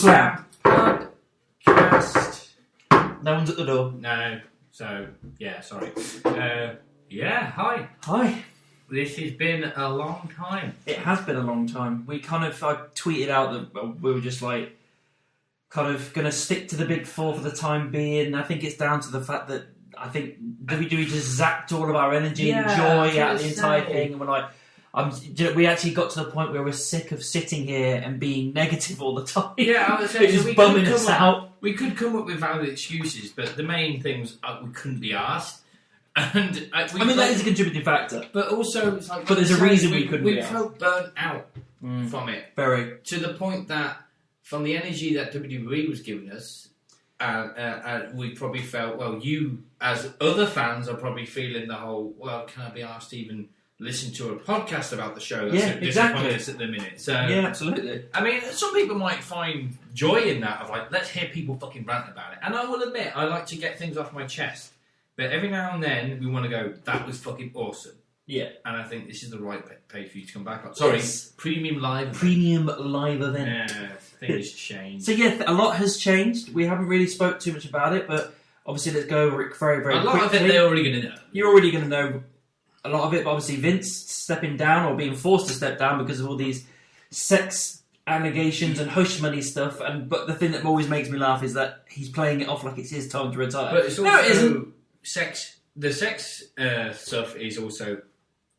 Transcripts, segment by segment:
Summerslam podcast. No one's at the door. No, so yeah, sorry. Yeah, hi. Hi. This has been a long time. It has been a long time. I tweeted out that we were just like kind of going to stick to the big four for the time being. I think it's down to the fact that I think WWE just zapped all of our energy and joy out of the entire thing, and we're like, we actually got to the point where we're sick of sitting here and being negative all the time. Yeah, I was saying, it's just bumming us out. We could come up with valid excuses, but the main thing was we couldn't be asked. And that is a contributing factor. But also, it's like, but there's a reason we couldn't be We asked. felt burnt out from it. Very. To the point that from the energy that WWE was giving us, we probably felt, well, you as other fans are probably feeling the whole, well, can I be asked to even listen to a podcast about the show? That's disappointing us at the minute. So yeah, absolutely. I mean, some people might find joy in that, of like, let's hear people fucking rant about it. And I will admit, I like to get things off my chest. But every now and then, we want to go, that was fucking awesome. Yeah. And I think this is the right page for you to come back on. Sorry, yes. Premium live event. Yeah, things changed. So yeah, a lot has changed. We haven't really spoke too much about it, but obviously let's go over it very, very quickly. A lot of it they're already going to know. You're already going to know a lot of it, but obviously Vince stepping down or being forced to step down because of all these sex allegations and hush money stuff. But the thing that always makes me laugh is that he's playing it off like it's his time to retire. But it's also no, it isn't. The sex stuff is also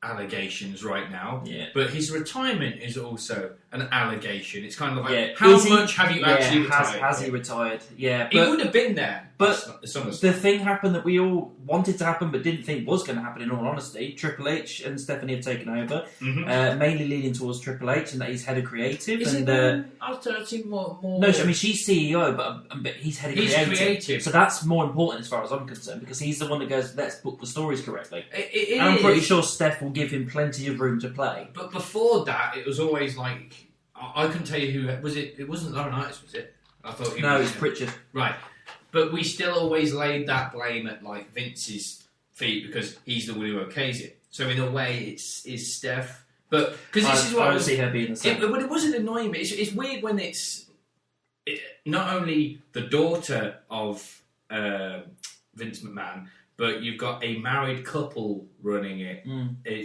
allegations right now. Yeah. But his retirement is also an allegation. It's kind of like, yeah. how much have you actually retired? Has he retired? Yeah. He would have been there. But the thing happened that we all wanted to happen but didn't think was going to happen, in all honesty. Triple H and Stephanie have taken over, mainly leaning towards Triple H, and that he's head of creative. Is and I've seen more... No, I mean, she's CEO, but he's head of creative. So that's more important as far as I'm concerned, because he's the one that goes, let's book the stories correctly. And I'm pretty sure Steph will give him plenty of room to play. But before that, it was always like... I couldn't tell you who... Was it? It wasn't Laurinaitis, was it? I thought No, it's Pritchard. Right. But we still always laid that blame at like Vince's feet because he's the one who okays it. So in a way, it's Steph. But because this is what I would see her being the same. But it wasn't annoying me. It's weird when it's not only the daughter of Vince McMahon, but you've got a married couple running it.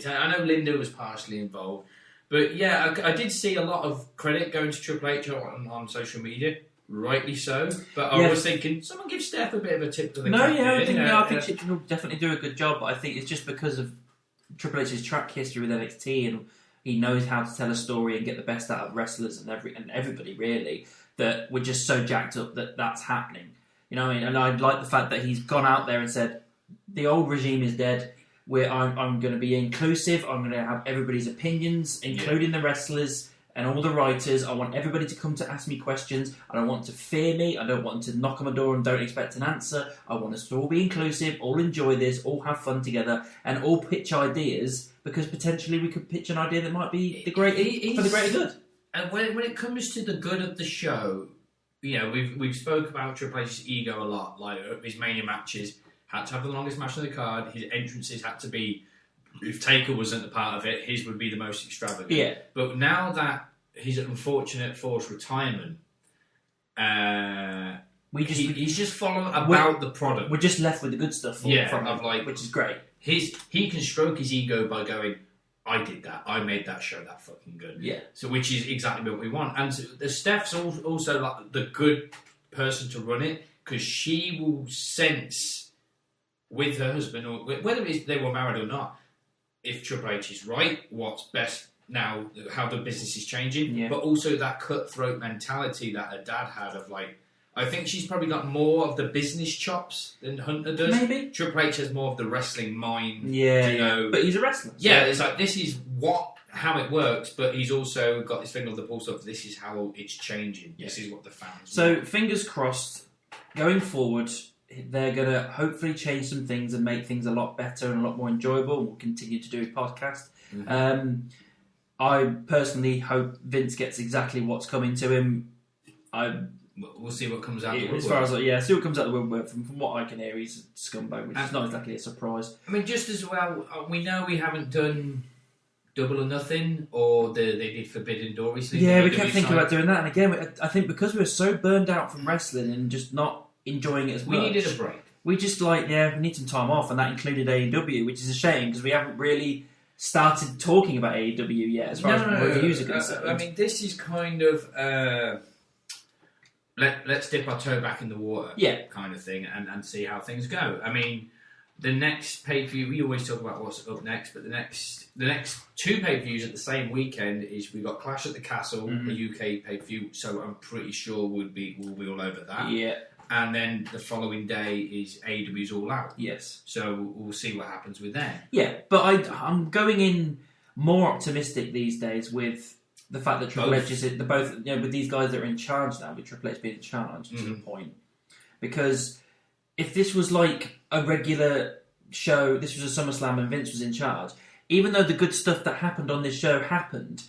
I know Linda was partially involved, but yeah, I did see a lot of credit going to Triple H on social media. Rightly so, but I was thinking, someone give Steph a bit of a tip to the cap. I think she will definitely do a good job, but I think it's just because of Triple H's track history with NXT, and he knows how to tell a story and get the best out of wrestlers and everybody, really, that we're just so jacked up that that's happening. You know what I mean? And I like the fact that he's gone out there and said, the old regime is dead, I'm going to be inclusive, I'm going to have everybody's opinions, including the wrestlers, and all the writers. I want everybody to come to ask me questions. I don't want to fear me. I don't want to knock on my door and don't expect an answer. I want us to all be inclusive, all enjoy this, all have fun together, and all pitch ideas, because potentially we could pitch an idea that might be for the greater good. And when it comes to the good of the show, you know, we've spoke about Triple H's ego a lot. Like his Mania matches had to have the longest match on the card. His entrances had to be. If Taker wasn't a part of it, his would be the most extravagant. Yeah. But now that his unfortunate forced retirement, he's just following about the product. We're just left with the good stuff from him, which is great. He can stroke his ego by going, I did that. I made that show that fucking good. Yeah. So which is exactly what we want. And the Steph's also like the good person to run it, because she will sense with her husband, or whether they were married or not, if Triple H is right, what's best now, how the business is changing, but also that cutthroat mentality that her dad had of like, I think she's probably got more of the business chops than Hunter does. Maybe. Triple H has more of the wrestling mind. But he's a wrestler. So. Yeah, it's like, this is how it works, but he's also got his finger on the pulse of, this is how it's changing. Yeah. This is what the fans So, want. fingers crossed, going forward, they're going to hopefully change some things and make things a lot better and a lot more enjoyable. We'll continue to do a podcast. I personally hope Vince gets exactly what's coming to him. We'll see what comes out of the woodwork. As far as, see what comes out of the woodwork. From what I can hear, he's a scumbag, which is not exactly a surprise. I mean, just as well, we know we haven't done Double or Nothing, or they did Forbidden Door recently. Yeah, we kept thinking about doing that, and again, I think because we were so burned out from wrestling and just not enjoying it as much, we needed a break. We just we need some time off, and that included AEW, which is a shame because we haven't really started talking about AEW yet as far as reviews are concerned. I mean, this is kind of let's dip our toe back in the water, kind of thing, and see how things go. I mean, the next pay-per-view, we always talk about what's up next, but the next 2 pay-per-views at the same weekend is we got Clash at the Castle, the UK pay-per-view, so I'm pretty sure we'll be all over that. Yeah. And then the following day is AEW's All Out. Yes. So we'll see what happens with them. Yeah, but I'm going in more optimistic these days with the fact that Triple H is with these guys that are in charge now, with Triple H being in charge to the point. Because if this was like a regular show, this was a SummerSlam and Vince was in charge, even though the good stuff that happened on this show happened,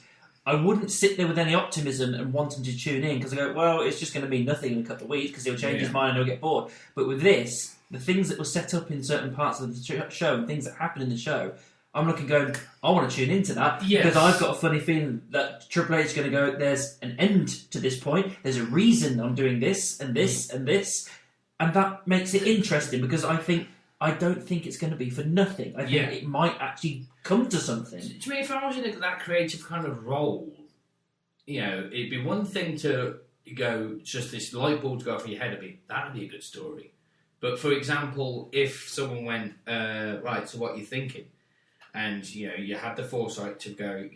I wouldn't sit there with any optimism and wanting to tune in because I go, well, it's just going to mean nothing in a couple of weeks because he'll change his mind and he'll get bored. But with this, the things that were set up in certain parts of the show and things that happen in the show, I'm looking going, I want to tune into that because I've got a funny feeling that Triple H is going to go, there's an end to this point. There's a reason I'm doing this and this and this. And that makes it interesting because I don't think it's going to be for nothing. I think it might actually come to something. To me, if I was in that creative kind of role, it'd be one thing to go, just this light bulb to go off your head, that'd be a good story. But for example, if someone went, right, so what are you thinking? And, you had the foresight to go,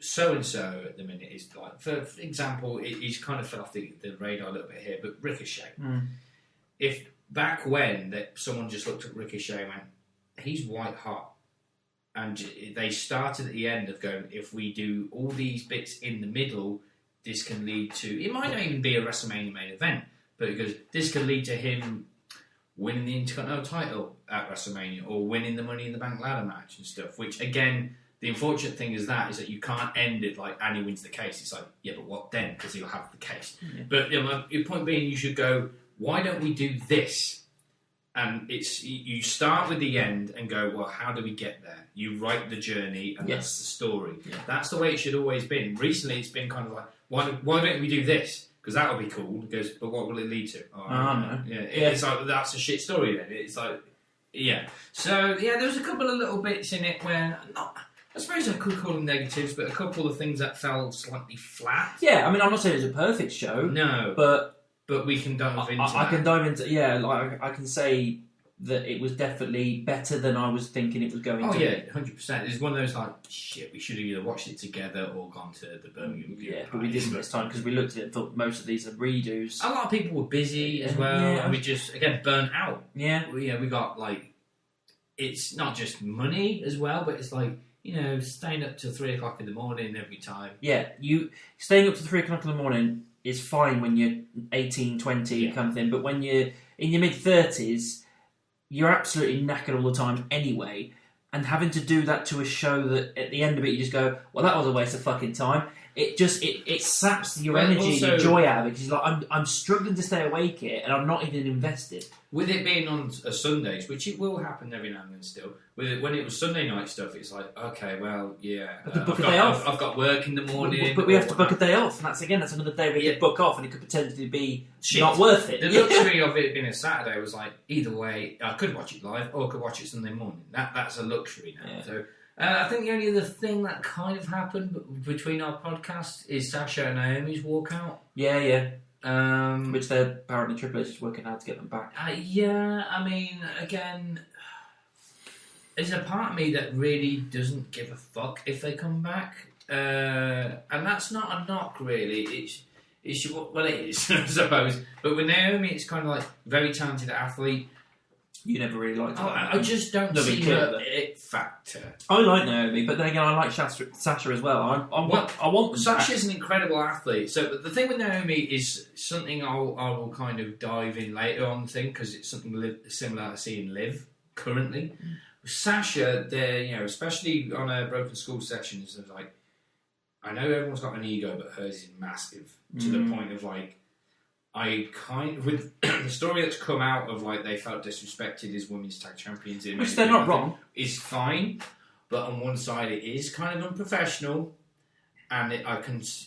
so-and-so at the minute is like, for example, he's kind of fell off the radar a little bit here, but Ricochet. If back when someone just looked at Ricochet and went, he's white hot, and they started at the end of going, if we do all these bits in the middle, this can lead to, it might not even be a WrestleMania main event, but because this can lead to him winning the Intercontinental title at WrestleMania or winning the Money in the Bank ladder match and stuff, which again, the unfortunate thing is that you can't end it like Annie wins the case. It's like, yeah, but what then? Because he'll have the case. Yeah. But your point being, you should go, why don't we do this? And you start with the end and go, well, how do we get there? You write the journey and that's the story. Yeah. That's the way it should always been. Recently, it's been kind of like, why don't we do this? Because that would be cool. It goes, but what will it lead to? No. Yeah, it's like, that's a shit story then. It's like, yeah. So, yeah, there was a couple of little bits in it where, I suppose I could call them negatives, but a couple of things that fell slightly flat. Yeah, I mean, I'm not saying it's a perfect show. No. But we can dive into I can dive into, I can say that it was definitely better than I was thinking it was going to. Oh, yeah, 100%. It's one of those like, shit, we should have either watched it together or gone to the Birmingham. Yeah, but we didn't this time because we looked at it and thought most of these are redos. A lot of people were busy as well, and we just, again, burnt out. Yeah. We got, like, it's not just money as well, but it's like, staying up till 3 o'clock in the morning every time. Yeah, staying up to 3 o'clock in the morning is fine when you're 18, 20 kind of thing, but when you're in your mid-30s, you're absolutely knackered all the time anyway, and having to do that to a show that at the end of it you just go, well, that was a waste of fucking time. It just it saps your energy and your joy out of it because you're like, I'm struggling to stay awake here and I'm not even invested. With it being on Sundays, which it will happen every now and then still, when it was Sunday night stuff, it's like, okay, well, yeah, book a day off. I've got work in the morning. But we have to book a day off, and that's another day we could book off, and it could potentially be not worth it. The luxury of it being a Saturday was like, either way, I could watch it live or I could watch it Sunday morning. That's a luxury now. Yeah. So I think the only other thing that kind of happened between our podcasts is Sasha and Naomi's walkout. Yeah. Which they're apparently Triple H is working hard to get them back. I mean, again, there's a part of me that really doesn't give a fuck if they come back, and that's not a knock really. It's well, it is, I suppose. But with Naomi, it's kind of like very talented athlete. You never really liked her. I just don't see her it factor. I like Naomi, but then again, I like Sasha as well. I want Sasha's an incredible athlete. So the thing with Naomi is something I will kind of dive in later on the thing because it's something similar I see in Liv currently. With Sasha, especially on a Broken School sessions, it's like, I know everyone's got an ego, but hers is massive to the point of like, with the story that's come out of like they felt disrespected as women's tag champions, which they're not wrong, is fine. but on one side it is kind of unprofessional, and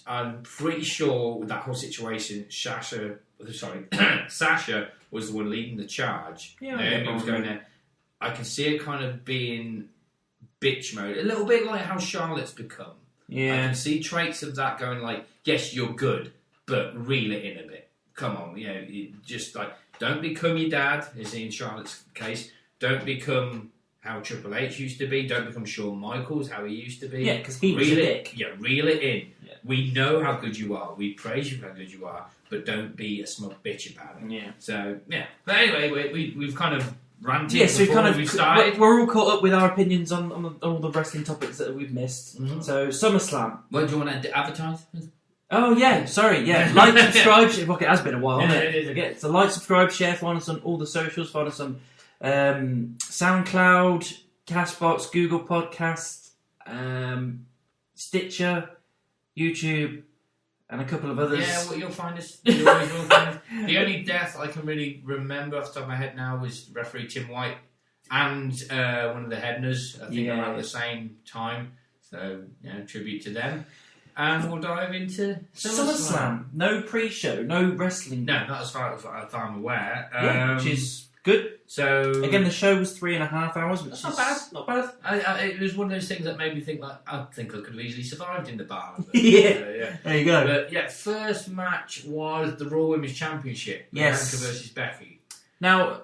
I'm pretty sure with that whole situation, Sasha was the one leading the charge. Yeah, Naomi was going there. I can see it kind of being bitch mode, a little bit like how Charlotte's become. Yeah. I can see traits of that going like, yes, you're good, but reel it in a bit. Come on, you just like, don't become your dad, as in Charlotte's case. Don't become how Triple H used to be. Don't become Shawn Michaels, how he used to be. Yeah, because he was a dick. Yeah, reel it in. Yeah. We know how good you are. We praise you for how good you are, but don't be a smug bitch about it. Yeah. So, yeah. But anyway, we've kind of ranted Yes, before we started. We're all caught up with our opinions on all the wrestling topics that we've missed. Mm-hmm. So, SummerSlam. What do you want to advertise? Oh, yeah, sorry, yeah. Like, subscribe. Look, it has been a while, hasn't it is. Yeah, so like, subscribe, share, find us on all the socials, find us on SoundCloud, Castbox, Google Podcasts, Stitcher, YouTube, and a couple of others. Yeah, well, you'll find us. You always will find us. The only death I can really remember off the top of my head now was referee Tim White and one of the Headners, I think around the same time. So, tribute to them. And we'll dive into SummerSlam. No pre-show, no wrestling. No, not as far as I'm aware. Which is good. So again, the show was 3.5 hours, which is not bad. Not bad. It was one of those things that made me think like, I think I could have easily survived in the bar. But, yeah. There you go. But yeah, first match was the Raw Women's Championship. Yes. Bianca versus Becky. Now,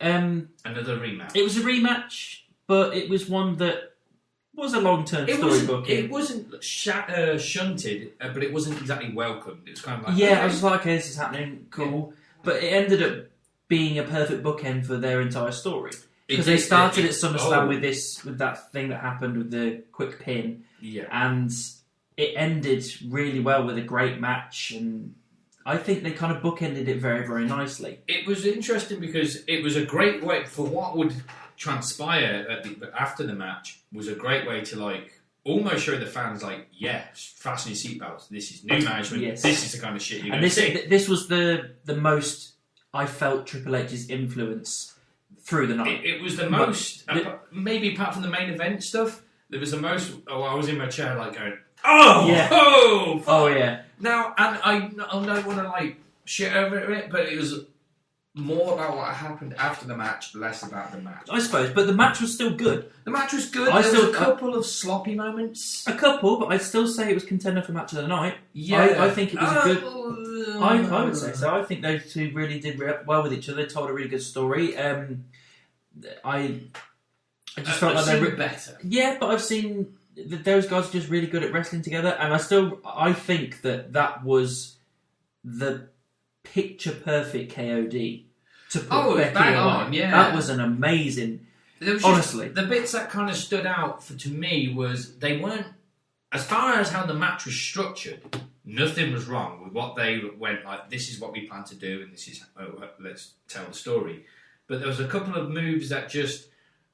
another rematch. It was a rematch, but it was one that was a long-term storybook. It wasn't shunted, but it wasn't exactly welcomed. It was kind of like... Yeah, I was like, okay, this is happening, cool. Yeah. But it ended up being a perfect bookend for their entire story. Because they started at SummerSlam with that thing that happened with the quick pin. Yeah. And it ended really well with a great match, and I think they kind of bookended it very, very nicely. It was interesting because it was a great way for what would transpire after the match was a great way to like almost show the fans like, yeah, fasten your seatbelts. This is new management. Yes. This is the kind of shit you're going to see. This was the most I felt Triple H's influence through the night. It was the most, maybe apart from the main event stuff, there was the most. Oh, I was in my chair like going, oh, yeah. oh yeah. Now, and I don't want to like shit over it, but it was more about what happened after the match, less about the match. I suppose, but the match was still good. The match was good. There was a couple of sloppy moments. A couple, but I'd still say it was contender for match of the night. Yeah. I think it was a good... I would say so. I think those two really did well with each other. They told a really good story. I just felt like they were better. Yeah, but I've seen those guys are just really good at wrestling together, and I think that was the picture perfect KOD to put Becky bang on. Yeah, that was an amazing. Honestly, the bits that kind of stood out to me was they weren't, as far as how the match was structured. Nothing was wrong with what they went like. This is what we plan to do, and this is let's tell the story. But there was a couple of moves that just,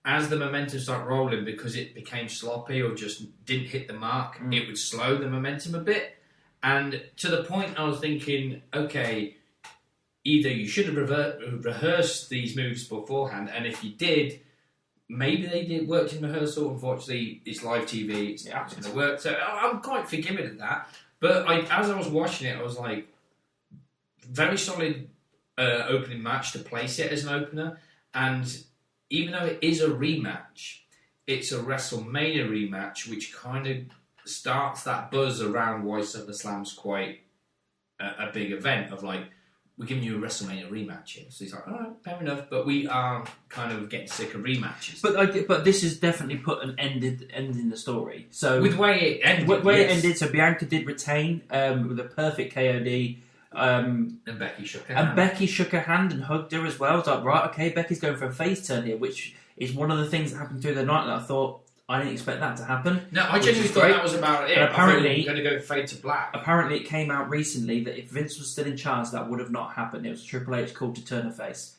as the momentum started rolling, because it became sloppy or just didn't hit the mark, it would slow the momentum a bit. And to the point, I was thinking, okay, either you should have rehearsed these moves beforehand, and if you did, maybe they worked in rehearsal. Unfortunately, it's live TV; it's not going to work. So I'm quite forgiving at that. But as I was watching it, I was like, very solid opening match to place it as an opener. And even though it is a rematch, it's a WrestleMania rematch, which kind of starts that buzz around why SummerSlam's quite a big event of like, we're giving you a WrestleMania rematch here. So he's like, all right, fair enough, but we are kind of getting sick of rematches. But this has definitely put an end in the story. So with the way it ended, it ended, so Bianca did retain with a perfect KOD. And Becky shook her hand. And Becky shook her hand and hugged her as well. It's like, right, okay, Becky's going for a face turn here, which is one of the things that happened through the night that I thought, I didn't expect that to happen. No, I genuinely thought that was about it. And apparently, going to go fade to black. Apparently, it came out recently that if Vince was still in charge, that would have not happened. It was Triple H called to turn her face.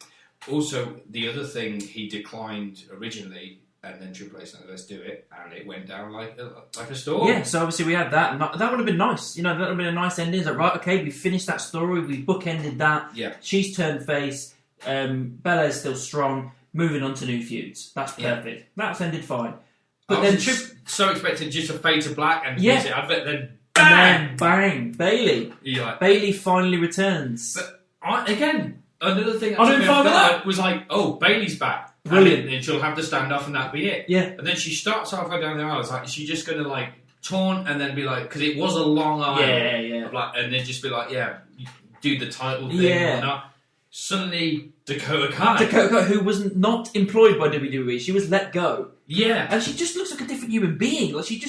Also, the other thing, he declined originally, and then Triple H said, let's do it, and it went down like a storm. Yeah, so obviously we had that, and that would have been nice. That would have been a nice ending. It's like, right, okay, we finished that story, we bookended that. Yeah. She's turned face, Belair's still strong, moving on to new feuds. That's perfect. Yeah. That's ended fine. But then so expected just to fade to black and yeah, use it. I bet then bang, Bailey. Like, Bailey finally returns. But again, another thing was like, oh, Bailey's back. Brilliant. And she'll have the standoff and that'll be it. Yeah. And then she starts halfway down the aisle. It's like, is she just going to like taunt and then be like, because it was a long aisle. Yeah. Like, and then just be like, yeah, do the title thing Yeah. and whatnot. Suddenly, Dakota Kai, who was not employed by WWE, she was let go. Yeah. And she just looks like a different human being. Like she's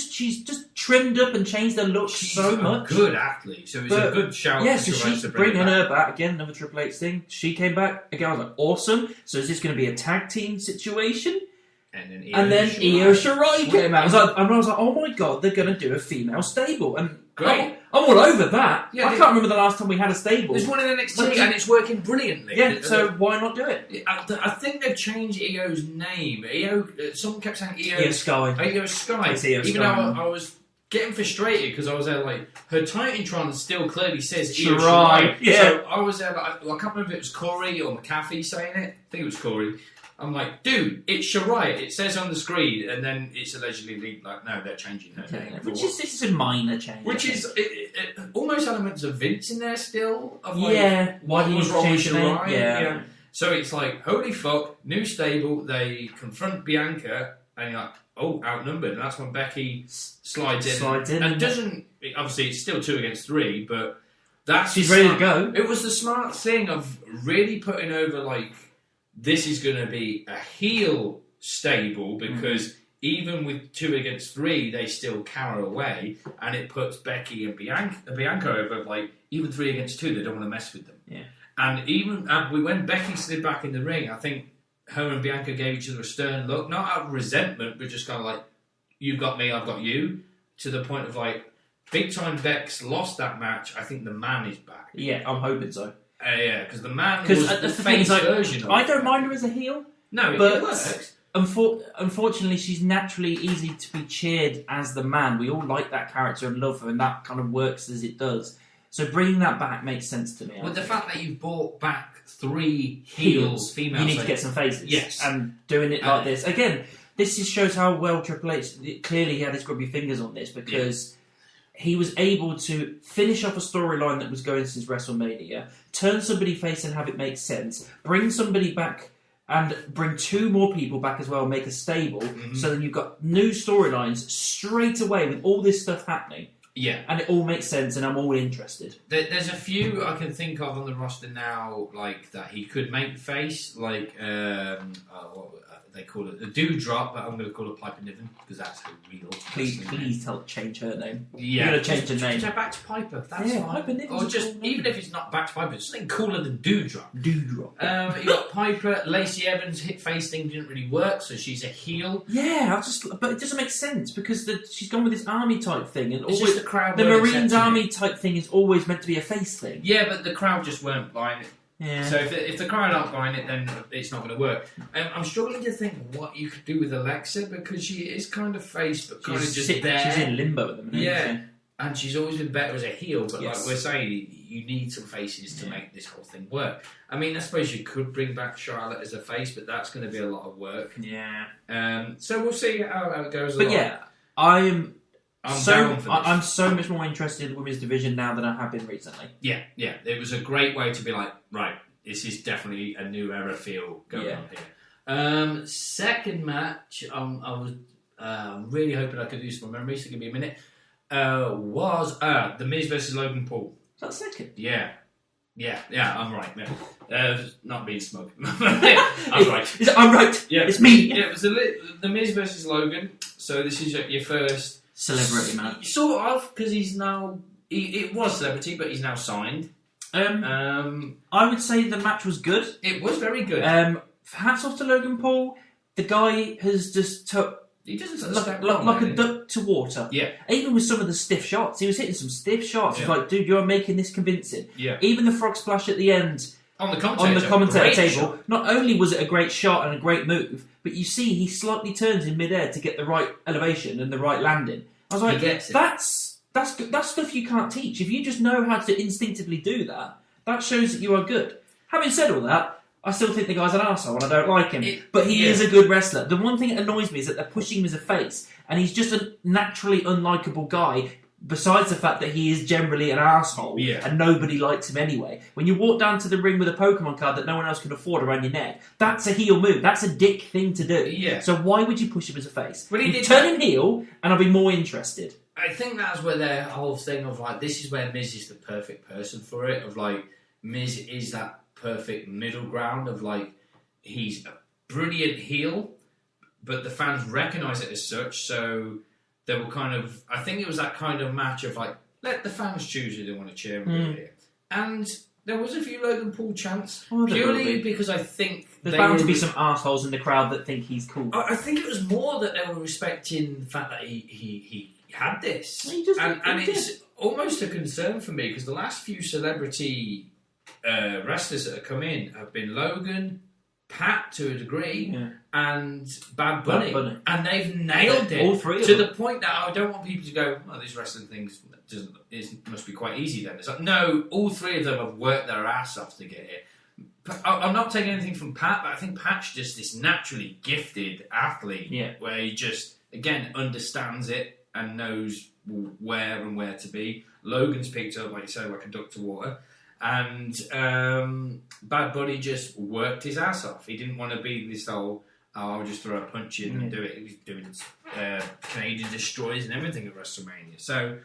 just trimmed up and changed her look so much. She's a good athlete, so it's a good shout. Yeah, so she's bringing her back again. Another Triple H thing. She came back again. I was like, awesome. So is this going to be a tag team situation? And then Io Shirai came out. I was like, oh my god, they're going to do a female stable. And great. I'm all over that. Yeah, I can't remember the last time we had a stable. There's one in NXT and it's working brilliantly. Yeah, so why not do it? I think they've changed Io's name. Someone kept saying Io Sky. Io Sky. It's Io Even Sky. though I was getting frustrated because I was there like, her Titantron still clearly says Io Shirai. Shirai. Yeah. So I was there like, I can't remember if it was Corey or McAfee saying it. I think it was Corey. I'm like, dude, it's Shirai. It says on the screen, and then it's allegedly like, no, they're changing her name. This is a minor change. Which is almost elements of Vince in there still. Of like, yeah. What was wrong with Shirai? Yeah. So it's like, holy fuck, new stable. They confront Bianca, and you're like, oh, outnumbered. And that's when Becky slides in. And doesn't. Obviously, it's still 2 against 3, but that's. She's ready to go. It was the smart thing of really putting over like, this is going to be a heel stable because even with 2 against 3, they still cower away, and it puts Becky and Bianca over. Like even 3 against 2, they don't want to mess with them. Yeah. And even when Becky slid back in the ring, I think her and Bianca gave each other a stern look, not out of resentment, but just kind of like, you've got me, I've got you, to the point of like, big time Bex lost that match. I think the man is back. Yeah, I'm hoping so. Yeah, because the man was the face version of I don't mind her as a heel. No, but it works. Unfortunately, she's naturally easy to be cheered as the man. We all like that character and love her, and that kind of works as it does. So bringing that back makes sense to me. With the fact that you've brought back 3 heels, females, you need to get some faces. Yes, and doing it like this again. This shows how well Triple H clearly he had his grubby fingers on this because. Yeah. He was able to finish off a storyline that was going since WrestleMania, turn somebody face and have it make sense, bring somebody back and bring 2 more people back as well, make a stable, so then you've got new storylines straight away with all this stuff happening. Yeah. And it all makes sense and I'm all interested. There's a few I can think of on the roster now, like, that he could make face, like, what they call it, a Dewdrop, but I'm going to call it Piper Niven, because that's her real. Please change her name. Yeah. You're going to change her name. Just back to Piper, that's fine. Piper Niven's or just, even if it's not back to Piper, something cooler than Dewdrop. Dewdrop. You got Piper, Lacey Evans' hit face thing didn't really work, so she's a heel. Yeah, but it doesn't make sense, because she's gone with this army type thing, and it's just the crowd. The Marines army type thing is always meant to be a face thing. Yeah, but the crowd just weren't buying it. Yeah. So if the crowd aren't buying it, then it's not going to work. I'm struggling to think what you could do with Alexa because she is kind of face, but kind of just there. She's in limbo at the minute. Yeah, and she's always been better as a heel. But yes. like we're saying, you need some faces to make this whole thing work. I mean, I suppose you could bring back Charlotte as a face, but that's going to be a lot of work. Yeah. So we'll see how it goes. But yeah, I'm down for this. I'm so much more interested in the women's division now than I have been recently. Yeah. It was a great way to be like, right, this is definitely a new era feel going on here. Second match, I was really hoping I could do some memory, so give me a minute, was The Miz versus Logan Paul. Is that second? Yeah, I'm right. Yeah. Not being smug. I'm right. I'm right. Yeah. It's me. Yeah, it was The Miz versus Logan. So this is your first celebrity match. Sort of, because he's now... It was celebrity, but he's now signed. I would say the match was good. It was very good. Hats off to Logan Paul. The guy has just took... He doesn't like a duck to water. Yeah. Even with some of the stiff shots. He was hitting some stiff shots. He's like, dude, you're making this convincing. Yeah. Even the frog splash at the end... On the commentator table, shot. Not only was it a great shot and a great move, but you see he slightly turns in midair to get the right elevation and the right landing. I was like, that's stuff you can't teach. If you just know how to instinctively do that, that shows that you are good. Having said all that, I still think the guy's an arsehole and I don't like him. But he is a good wrestler. The one thing that annoys me is that they're pushing him as a face, and he's just a naturally unlikable guy, besides the fact that he is generally an arsehole, and nobody likes him anyway. When you walk down to the ring with a Pokemon card that no one else can afford around your neck, that's a heel move. That's a dick thing to do. Yeah. So why would you push him as a face? But you turn him heel, and I'll be more interested. I think that's where their whole thing of like, this is where Miz is the perfect person for it. Of like, Miz is that perfect middle ground of like, he's a brilliant heel, but the fans recognise it as such. So they were kind of, I think it was that kind of match of like, let the fans choose who they want to cheer here. And there was a few Logan Paul chants, purely because I think there's bound to be some arseholes in the crowd that think he's cool. I think it was more that they were respecting the fact that he had this. And it's almost a concern for me because the last few celebrity wrestlers that have come in have been Logan, Pat to a degree, and Bad Bunny. And they've nailed it. All three of them. To the point that I don't want people to go, oh, these wrestling things must be quite easy then. It's like, no, all three of them have worked their ass off to get it. I'm not taking anything from Pat, but I think Pat's just this naturally gifted athlete where he just, again, understands it and knows where to be. Logan's picked up, like you say, like a duck to water. And Bad Bunny just worked his ass off. He didn't want to be this whole, I'll just throw a punch in and do it. He was doing Canadian Destroyers and everything at WrestleMania. So,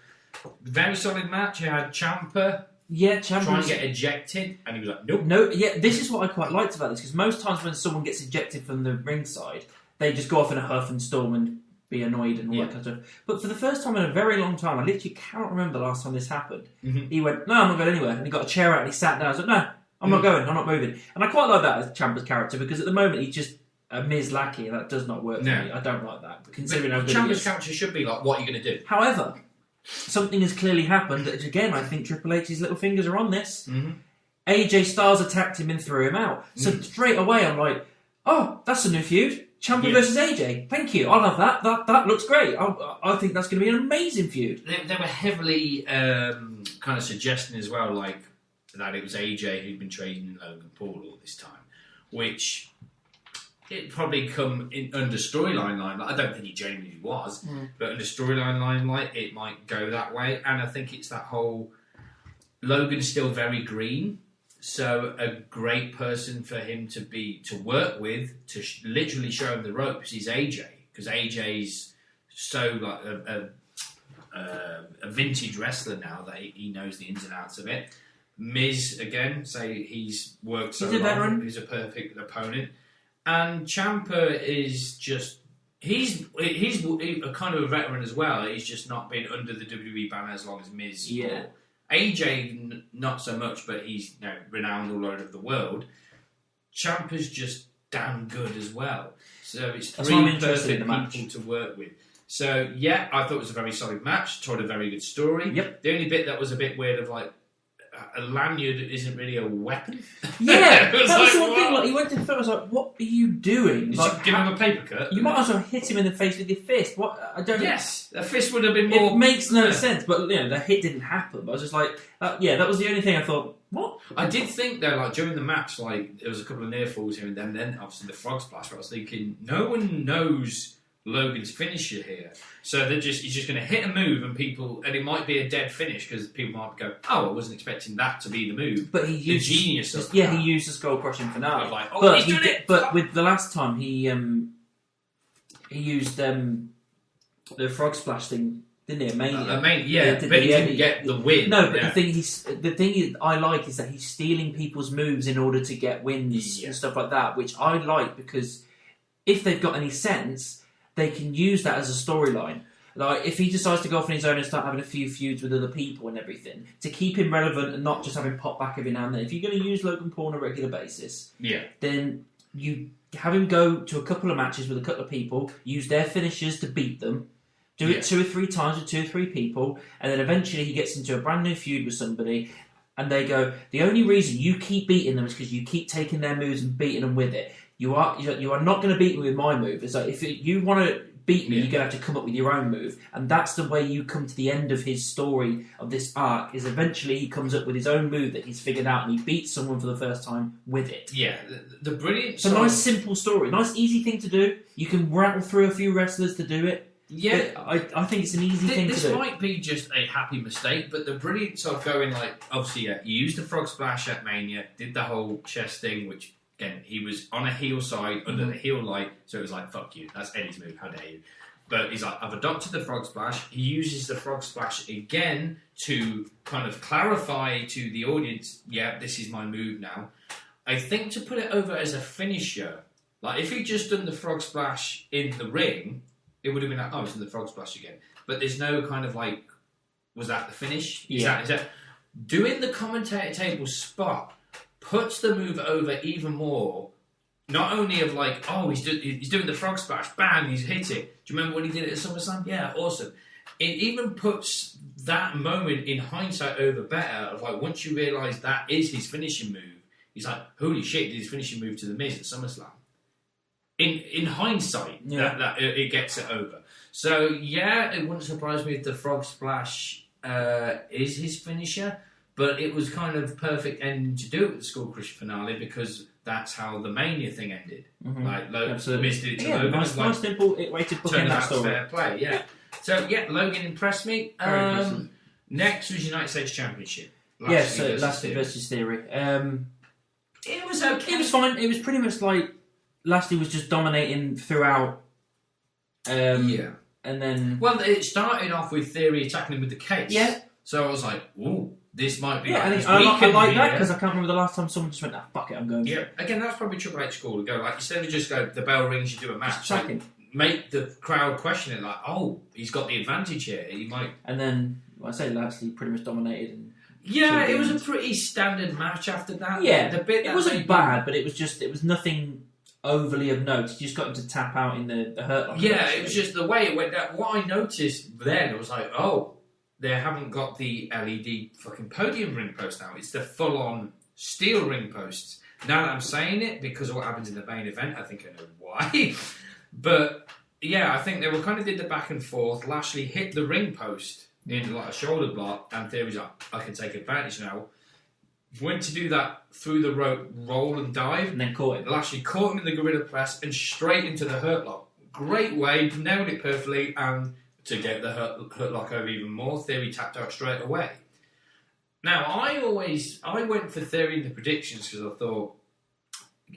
very solid match. He had Ciampa trying to get ejected, and he was like, nope. No, this is what I quite liked about this, because most times when someone gets ejected from the ringside, they just go off in a huff and storm and be annoyed and all that kind of stuff. But for the first time in a very long time, I literally cannot remember the last time this happened. He went, no, I'm not going anywhere. And he got a chair out and he sat down. I was like, no, I'm not going, I'm not moving. And I quite like that as Ciampa's character, because at the moment he's just a Miz lackey, and that does not work for me. I don't like that. Considering how good Ciampa's character should be like, what are you going to do? However, something has clearly happened that, again, I think Triple H's little fingers are on this. AJ Styles attacked him and threw him out. So straight away I'm like, oh, that's a new feud. Ciampa versus AJ. Thank you. I'll have that. That looks great. I think that's going to be an amazing feud. They were heavily kind of suggesting as well, like, that it was AJ who'd been trading Logan Paul all this time, which it probably come in under storyline limelight. I don't think he genuinely was, but under storyline limelight, it might go that way. And I think it's that whole Logan's still very green. So a great person for him to work with, to literally show him the ropes is AJ, because AJ's so like a vintage wrestler now that he knows the ins and outs of it. Miz, again, say he's worked so long. He's a veteran. He's a perfect opponent. And Ciampa is just, he's a kind of a veteran as well. He's just not been under the WWE banner as long as Miz. Yeah. AJ, not so much, but he's renowned all over the world. Ciampa's just damn good as well. So it's three perfect people to work with. So, yeah, I thought it was a very solid match. Told a very good story. Yep. The only bit that was a bit weird of like, a lanyard isn't really a weapon. Yeah, that was the one thing. Like, he went to the foot. I was like, "What are you doing?" Did like, you give him a paper cut? You might as well hit him in the face with your fist. What? I don't. Yes, a fist would have been more. It makes no sense, but the hit didn't happen. But I was just like, that was the only thing I thought. What? I did think though, like during the match, like there was a couple of near falls here and then obviously the frog splash. But I was thinking, no one knows Logan's finisher here, so he's just going to hit a move and it might be a dead finish because people might go, oh, I wasn't expecting that to be the move. But he used the genius of he used the skull crushing finale. Like, but with the last time he used the frog splash thing, didn't he? Mania. But he didn't get the win. No, but the thing I like is that he's stealing people's moves in order to get wins and stuff like that, which I like because if they've got any sense, they can use that as a storyline. Like, if he decides to go off on his own and start having a few feuds with other people and everything, to keep him relevant and not just have him pop back every now and then. If you're going to use Logan Paul on a regular basis, then you have him go to a couple of matches with a couple of people, use their finishers to beat them, do it 2 or 3 times with 2 or 3 people, and then eventually he gets into a brand new feud with somebody, and they go, the only reason you keep beating them is because you keep taking their moves and beating them with it. You are not going to beat me with my move. It's like if you want to beat me, you're going to have to come up with your own move. And that's the way you come to the end of his story, of this arc, is eventually he comes up with his own move that he's figured out and he beats someone for the first time with it. Yeah, the brilliant... It's a nice, simple story. Nice, easy thing to do. You can rattle through a few wrestlers to do it. Yeah. I think it's an easy thing to do. This might be just a happy mistake, but the brilliance of going, like, obviously, you used the Frog Splash at Mania, did the whole chest thing, which... Again, he was on a heel side, under the heel light, so it was like, fuck you, that's Eddie's move, how dare you. But he's like, I've adopted the Frog Splash. He uses the Frog Splash again to kind of clarify to the audience, yeah, this is my move now. I think to put it over as a finisher, like if he'd just done the Frog Splash in the ring, it would have been like, oh, it's in the Frog Splash again. But there's no kind of like, was that the finish? Is that doing the commentator table spot puts the move over even more. Not only of like, oh, he's doing the Frog Splash, bam, he's hit it. Do you remember when he did it at SummerSlam? Yeah, awesome. It even puts that moment in hindsight over better. Of like, once you realise that is his finishing move, he's like, holy shit, did his finishing move to the Miz at SummerSlam. In hindsight, that it gets it over. So yeah, it wouldn't surprise me if the Frog Splash is his finisher. But it was kind of perfect ending to do it with the Skull Crusher finale because that's how the Mania thing ended. Like, Miz did it to Logan. Nice, simple way to book in that story. Fair play, yeah. So, yeah, Logan impressed me. Next was United States Championship. Lashley versus Theory. It was okay. It was fine. It was pretty much like Lashley was just dominating throughout. And then... Well, it started off with Theory attacking him with the case. Yeah. So I was like, ooh. This might be I like that because I can't remember the last time someone just went, fuck it, I'm going. Yeah, again, that's probably Triple H call to go, like, instead of just go, the bell rings, you do a match. Like, make the crowd question it, like, oh, he's got the advantage here. He might. And then, I say Lashley pretty much dominated. And it was a pretty standard match after that. Yeah, the bit it wasn't bad, but it was nothing overly of note. You just got him to tap out in the Hurt Locker. Yeah, it was just the way it went down. What I noticed then, I was like, oh, they haven't got the LED fucking podium ring post now. It's the full-on steel ring posts. Now that I'm saying it, because of what happens in the main event, I think I know why. But, yeah, I think they were kind of did the back and forth. Lashley hit the ring post in like a shoulder block, and Theory's like, I can take advantage now. Went to do that through the rope, roll and dive. And then caught him. Lashley caught him in the gorilla press and straight into the Hurt Lock. Great way, nailed it perfectly, and... to get the hurt Lock over even more, Theory tapped out straight away. Now, I went for Theory in the predictions because I thought,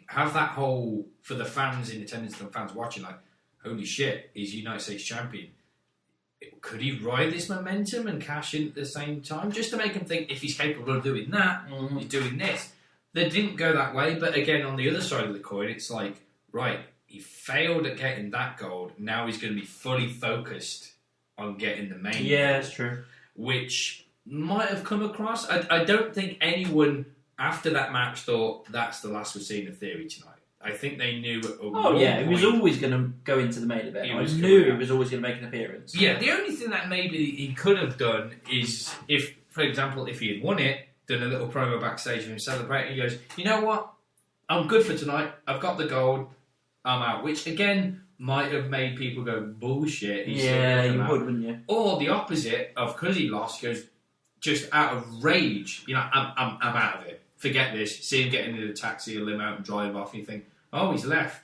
have that whole, for the fans in attendance and fans watching, like, holy shit, he's United States champion. Could he ride this momentum and cash in at the same time? Just to make him think, if he's capable of doing that, he's doing this. They didn't go that way, but again, on the other side of the coin, it's like, right, he failed at getting that gold, now he's going to be fully focused on getting the main. Yeah, that's true. Which might have come across. I don't think anyone after that match thought that's the last we've seen of Theory tonight. I think they knew. It was always going to go into the main event. I knew he was always going to make an appearance. Yeah, the only thing that maybe he could have done is if, for example, if he had won it, done a little promo backstage of him celebrating. He goes, you know what? I'm good for tonight. I've got the gold. I'm out. Which again. Might have made people go, bullshit. You would, wouldn't you? Or the opposite of, because he lost, he goes, just out of rage, I'm out of it. Forget this. See him get into the taxi or limo and drive off, and you think, oh, he's left.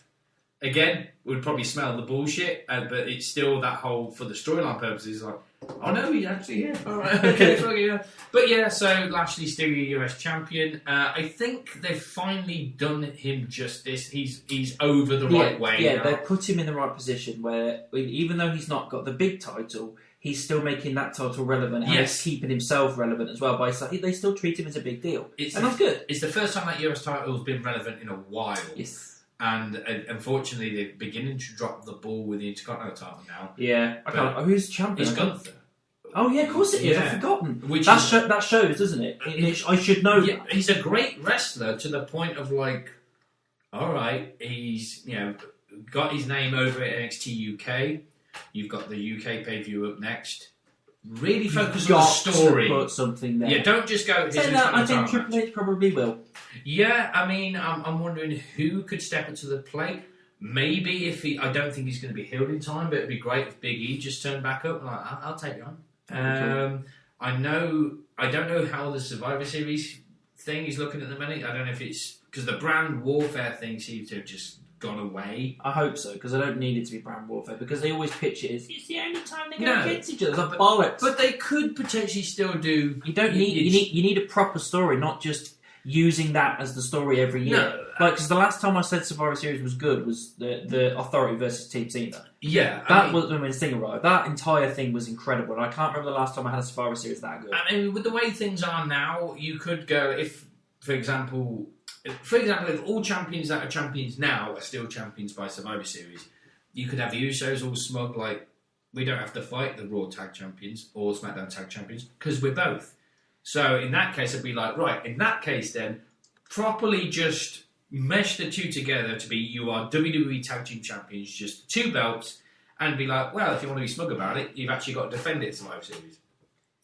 Again, would probably smell the bullshit, but it's still that whole, for the storyline purposes, like, oh no, he's actually here. All right, okay. But yeah, so Lashley's still your US champion. I think they've finally done him justice. He's over the right way. Yeah, now. They put him in the right position where, even though he's not got the big title, he's still making that title relevant and he's keeping himself relevant as well. They still treat him as a big deal. And that's good. It's the first time that US title has been relevant in a while. Yes. And unfortunately, they're beginning to drop the ball with the Intercontinental title now. Yeah. Who's champion? It's Gunther. Oh, yeah, of course it is. Yeah. I've forgotten. That shows, doesn't it? I should know that. He's a great wrestler to the point of, like, all right, he's, got his name over at NXT UK. You've got the UK pay-per-view up next. Really focus on the story. To put something there. Yeah, don't just go... Say that, I think Triple H probably will. Yeah, I mean, I'm wondering who could step up to the plate. maybe if I don't think he's going to be healed in time, but it'd be great if Big E just turned back up. Like, I'll take it on. I don't know how the Survivor Series thing is looking at the minute. I don't know if it's because the brand warfare thing seems to have just gone away. I hope so, because I don't need it to be brand warfare, because they always pitch it as it's the only time they go against each other. It's like bollocks. But they could potentially still do. You don't need you need a proper story, not just using that as the story every year. No. Like, because the last time I said Survivor Series was good was the Authority versus Team Cena. Yeah, That was when Sting arrived. That entire thing was incredible. And I can't remember the last time I had a Survivor Series that good. I mean, with the way things are now, you could go if, for example, if all champions that are champions now are still champions by Survivor Series, you could have the Usos all smug like, we don't have to fight the Raw Tag Champions or SmackDown Tag Champions because we're both. So in that case, I'd be like, right, in that case then, properly just mesh the two together to be you are WWE Tag Team Champions, just 2 belts, and be like, well, if you want to be smug about it, you've actually got to defend it at Survivor Series.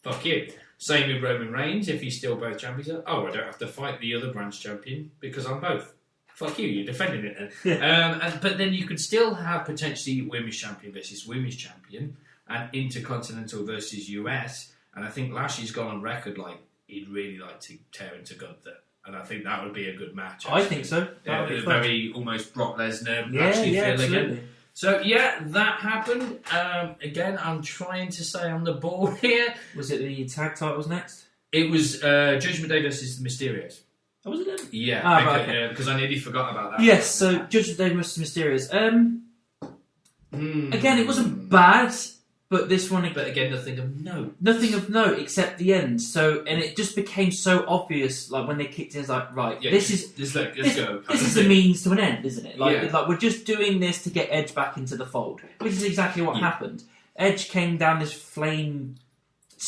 Fuck you. Same with Roman Reigns, if he's still both champions. Oh, I don't have to fight the other brand's champion because I'm both. Fuck you, you're defending it then. But then you could still have potentially women's champion versus women's champion and intercontinental versus US. And I think Lashley's gone on record like he'd really like to tear into Gunther. And I think that would be a good match. Actually. I think so. That would be fun. Very almost Brock Lesnar feel absolutely. again. So, yeah, that happened. Again, I'm trying to stay on the ball here. Was it the tag titles next? It was Judgment Day versus the Mysterios. Oh, was it then? Yeah, because I nearly forgot about that. Yes, so Judgment Day versus Mysterios. Again, it wasn't bad, but this one... But again, nothing of note. Nothing of note except the end. So, and it just became so obvious, like when they kicked in, it's like, right, let's go. This is a means to an end, isn't it? Like we're just doing this to get Edge back into the fold, which is exactly what happened. Edge came down this flame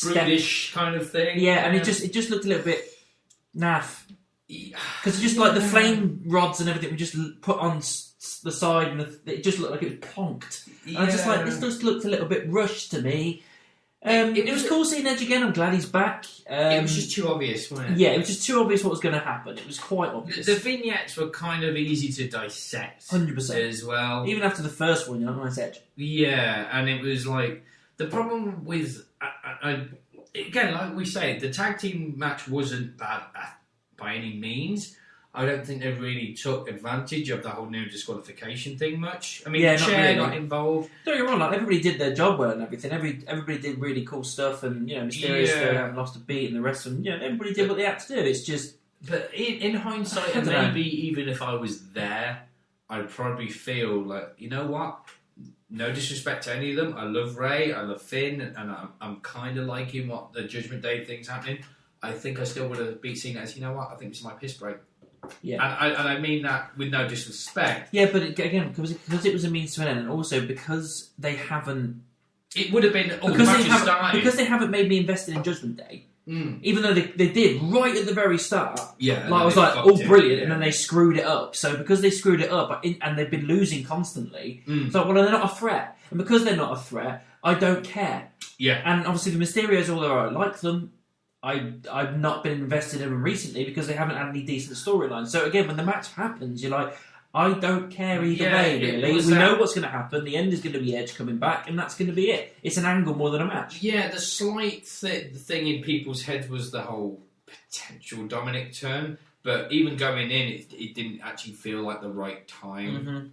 brutish kind of thing. Yeah, and it just looked a little bit naff. Because just like the flame rods and everything were just put on the side, and it just looked like it was plonked. And I was just like, this just looked a little bit rushed to me. It was cool seeing Edge again. I'm glad he's back. It was just too obvious, wasn't it? Yeah, it was just too obvious what was going to happen. It was quite obvious. The vignettes were kind of easy to dissect 100% as well. Even after the first one, you're like, nice Edge. Yeah, and it was like... The problem with... again, like we say, the tag team match wasn't bad by any means. I don't think they really took advantage of the whole no disqualification thing much. I mean, Chair got involved. Don't get me wrong, like, everybody did their job well and everything. Everybody did really cool stuff, and Mysterious haven't lost a beat, and the rest of them, everybody did what they had to do. It's just... But in hindsight, and maybe even if I was there, I'd probably feel like, you know what? No disrespect to any of them. I love Ray, I love Finn, and I'm kind of liking what the Judgment Day thing's happening. I think I still would have been seen as, you know what? I think this is my piss break. Yeah, and I mean that with no disrespect. Yeah, but again, because it was a means to an end, and also because they haven't. It would have been because they haven't made me invested in Judgment Day. Even though they did right at the very start. Yeah, like I was like, oh, brilliant, and then they screwed it up. So because they screwed it up, and they've been losing constantly, it's like, well, they're not a threat, and because they're not a threat, I don't care. Yeah, and obviously the Mysterios, although I like them, I've not been invested in them recently because they haven't had any decent storylines. So again, when the match happens, you're like, I don't care either way, really. We know what's going to happen. The end is going to be Edge coming back, and that's going to be it. It's an angle more than a match. Yeah, the slight thing in people's heads was the whole potential Dominic turn. But even going in, it didn't actually feel like the right time,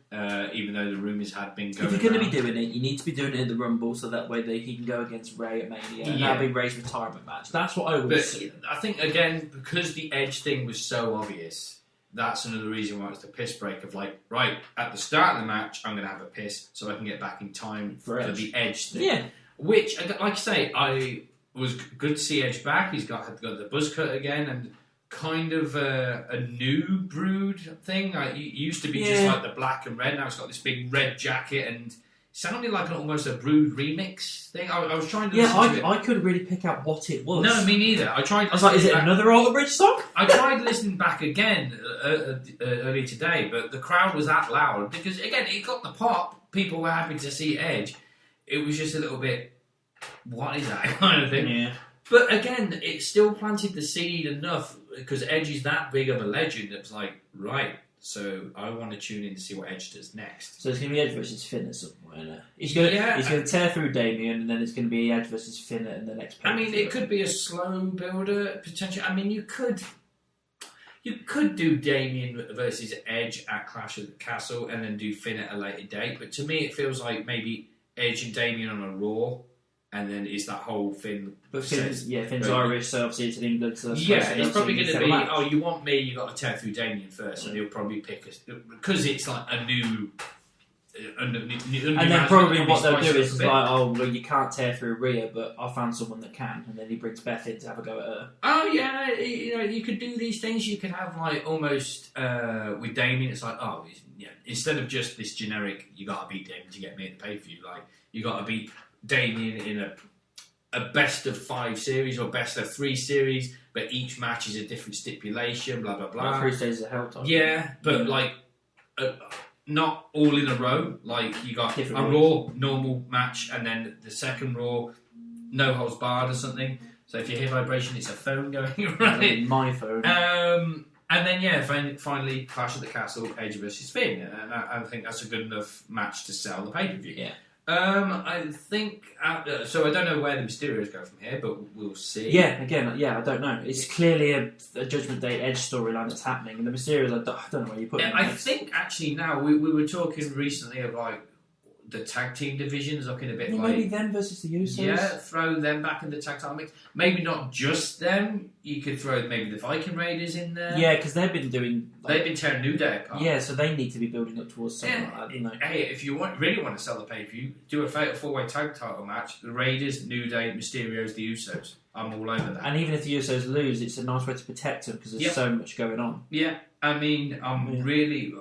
even though the rumours had been going. If you're going to be doing it, you need to be doing it in the Rumble, so that way he can go against Ray at Mania, and that'll be Ray's retirement match. That's what I would see. I think, again, because the Edge thing was so obvious, that's another reason why it's the piss break of like, right, at the start of the match, I'm going to have a piss so I can get back in time for the Edge thing. Yeah. Which, like I say, I was good to see Edge back. He's got the buzz cut again, and kind of a new brood thing. It used to be just like the black and red. Now it's got this big red jacket and sounded like almost a brood remix thing. I was trying to listen to it. I couldn't really pick out what it was. No, me neither. I was like, is it another Alter Bridge song? I tried listening back again earlier today, but the crowd was that loud because, again, it got the pop. People were happy to see Edge. It was just a little bit, what is that kind of thing? Yeah. But again, it still planted the seed enough because Edge is that big of a legend. It was like, right, So I want to tune in to see what Edge does next. So it's going to be Edge versus Finn or somewhere. He's going to tear through Damien, and then it's going to be Edge versus Finn in the next. I mean, it could be a slow builder potential. I mean, you could do Damien versus Edge at Clash of the Castle, and then do Finn at a later date. But to me, it feels like maybe Edge and Damien on a Raw. And then is that whole Finn... But Finn's Irish, so obviously it's in England. So it's probably going to be, you want me, you got to tear through Damien first, and he'll probably pick us... Because it's like a new... and then probably what they'll do is like, well, you can't tear through Rhea, but I found someone that can, and then he brings Beth in to have a go at her. Oh yeah, you could do these things. You could have like almost with Damien, it's like, instead of just this generic, you got to beat Damien to get me at the pay per view. Like you got to beat Damien in a best of 5 series or best of 3 series, but each match is a different stipulation. Blah blah blah. 3 stages of hell time. Yeah, but like. Not all in a row. Like you got different a Raw normal match, and then the second Raw no holds barred or something. So if you hear vibration, it's a phone going right. My phone. And then finally Clash at the Castle, Edge versus Finn, and I think that's a good enough match to sell the pay per view. Yeah. I think so. I don't know where the Mysterios go from here, but we'll see. Yeah, again, I don't know. It's clearly a Judgment Day Edge storyline that's happening, and the Mysterios, I don't know where you put them. I think actually now we were talking recently of like the tag team divisions looking a bit like maybe them versus the Usos. Yeah, throw them back in the tag team mix. Maybe not just them. You could throw maybe the Viking Raiders in there. Yeah, because they've been doing. They've been tearing New Day apart. Yeah, so they need to be building up towards something like that, don't they? Hey, if you really want to sell the pay-per-view, do a fatal 4-way tag title match. The Raiders, New Day, Mysterios, the Usos. I'm all over that. And even if the Usos lose, it's a nice way to protect them because there's so much going on. Yeah, I mean, I'm really...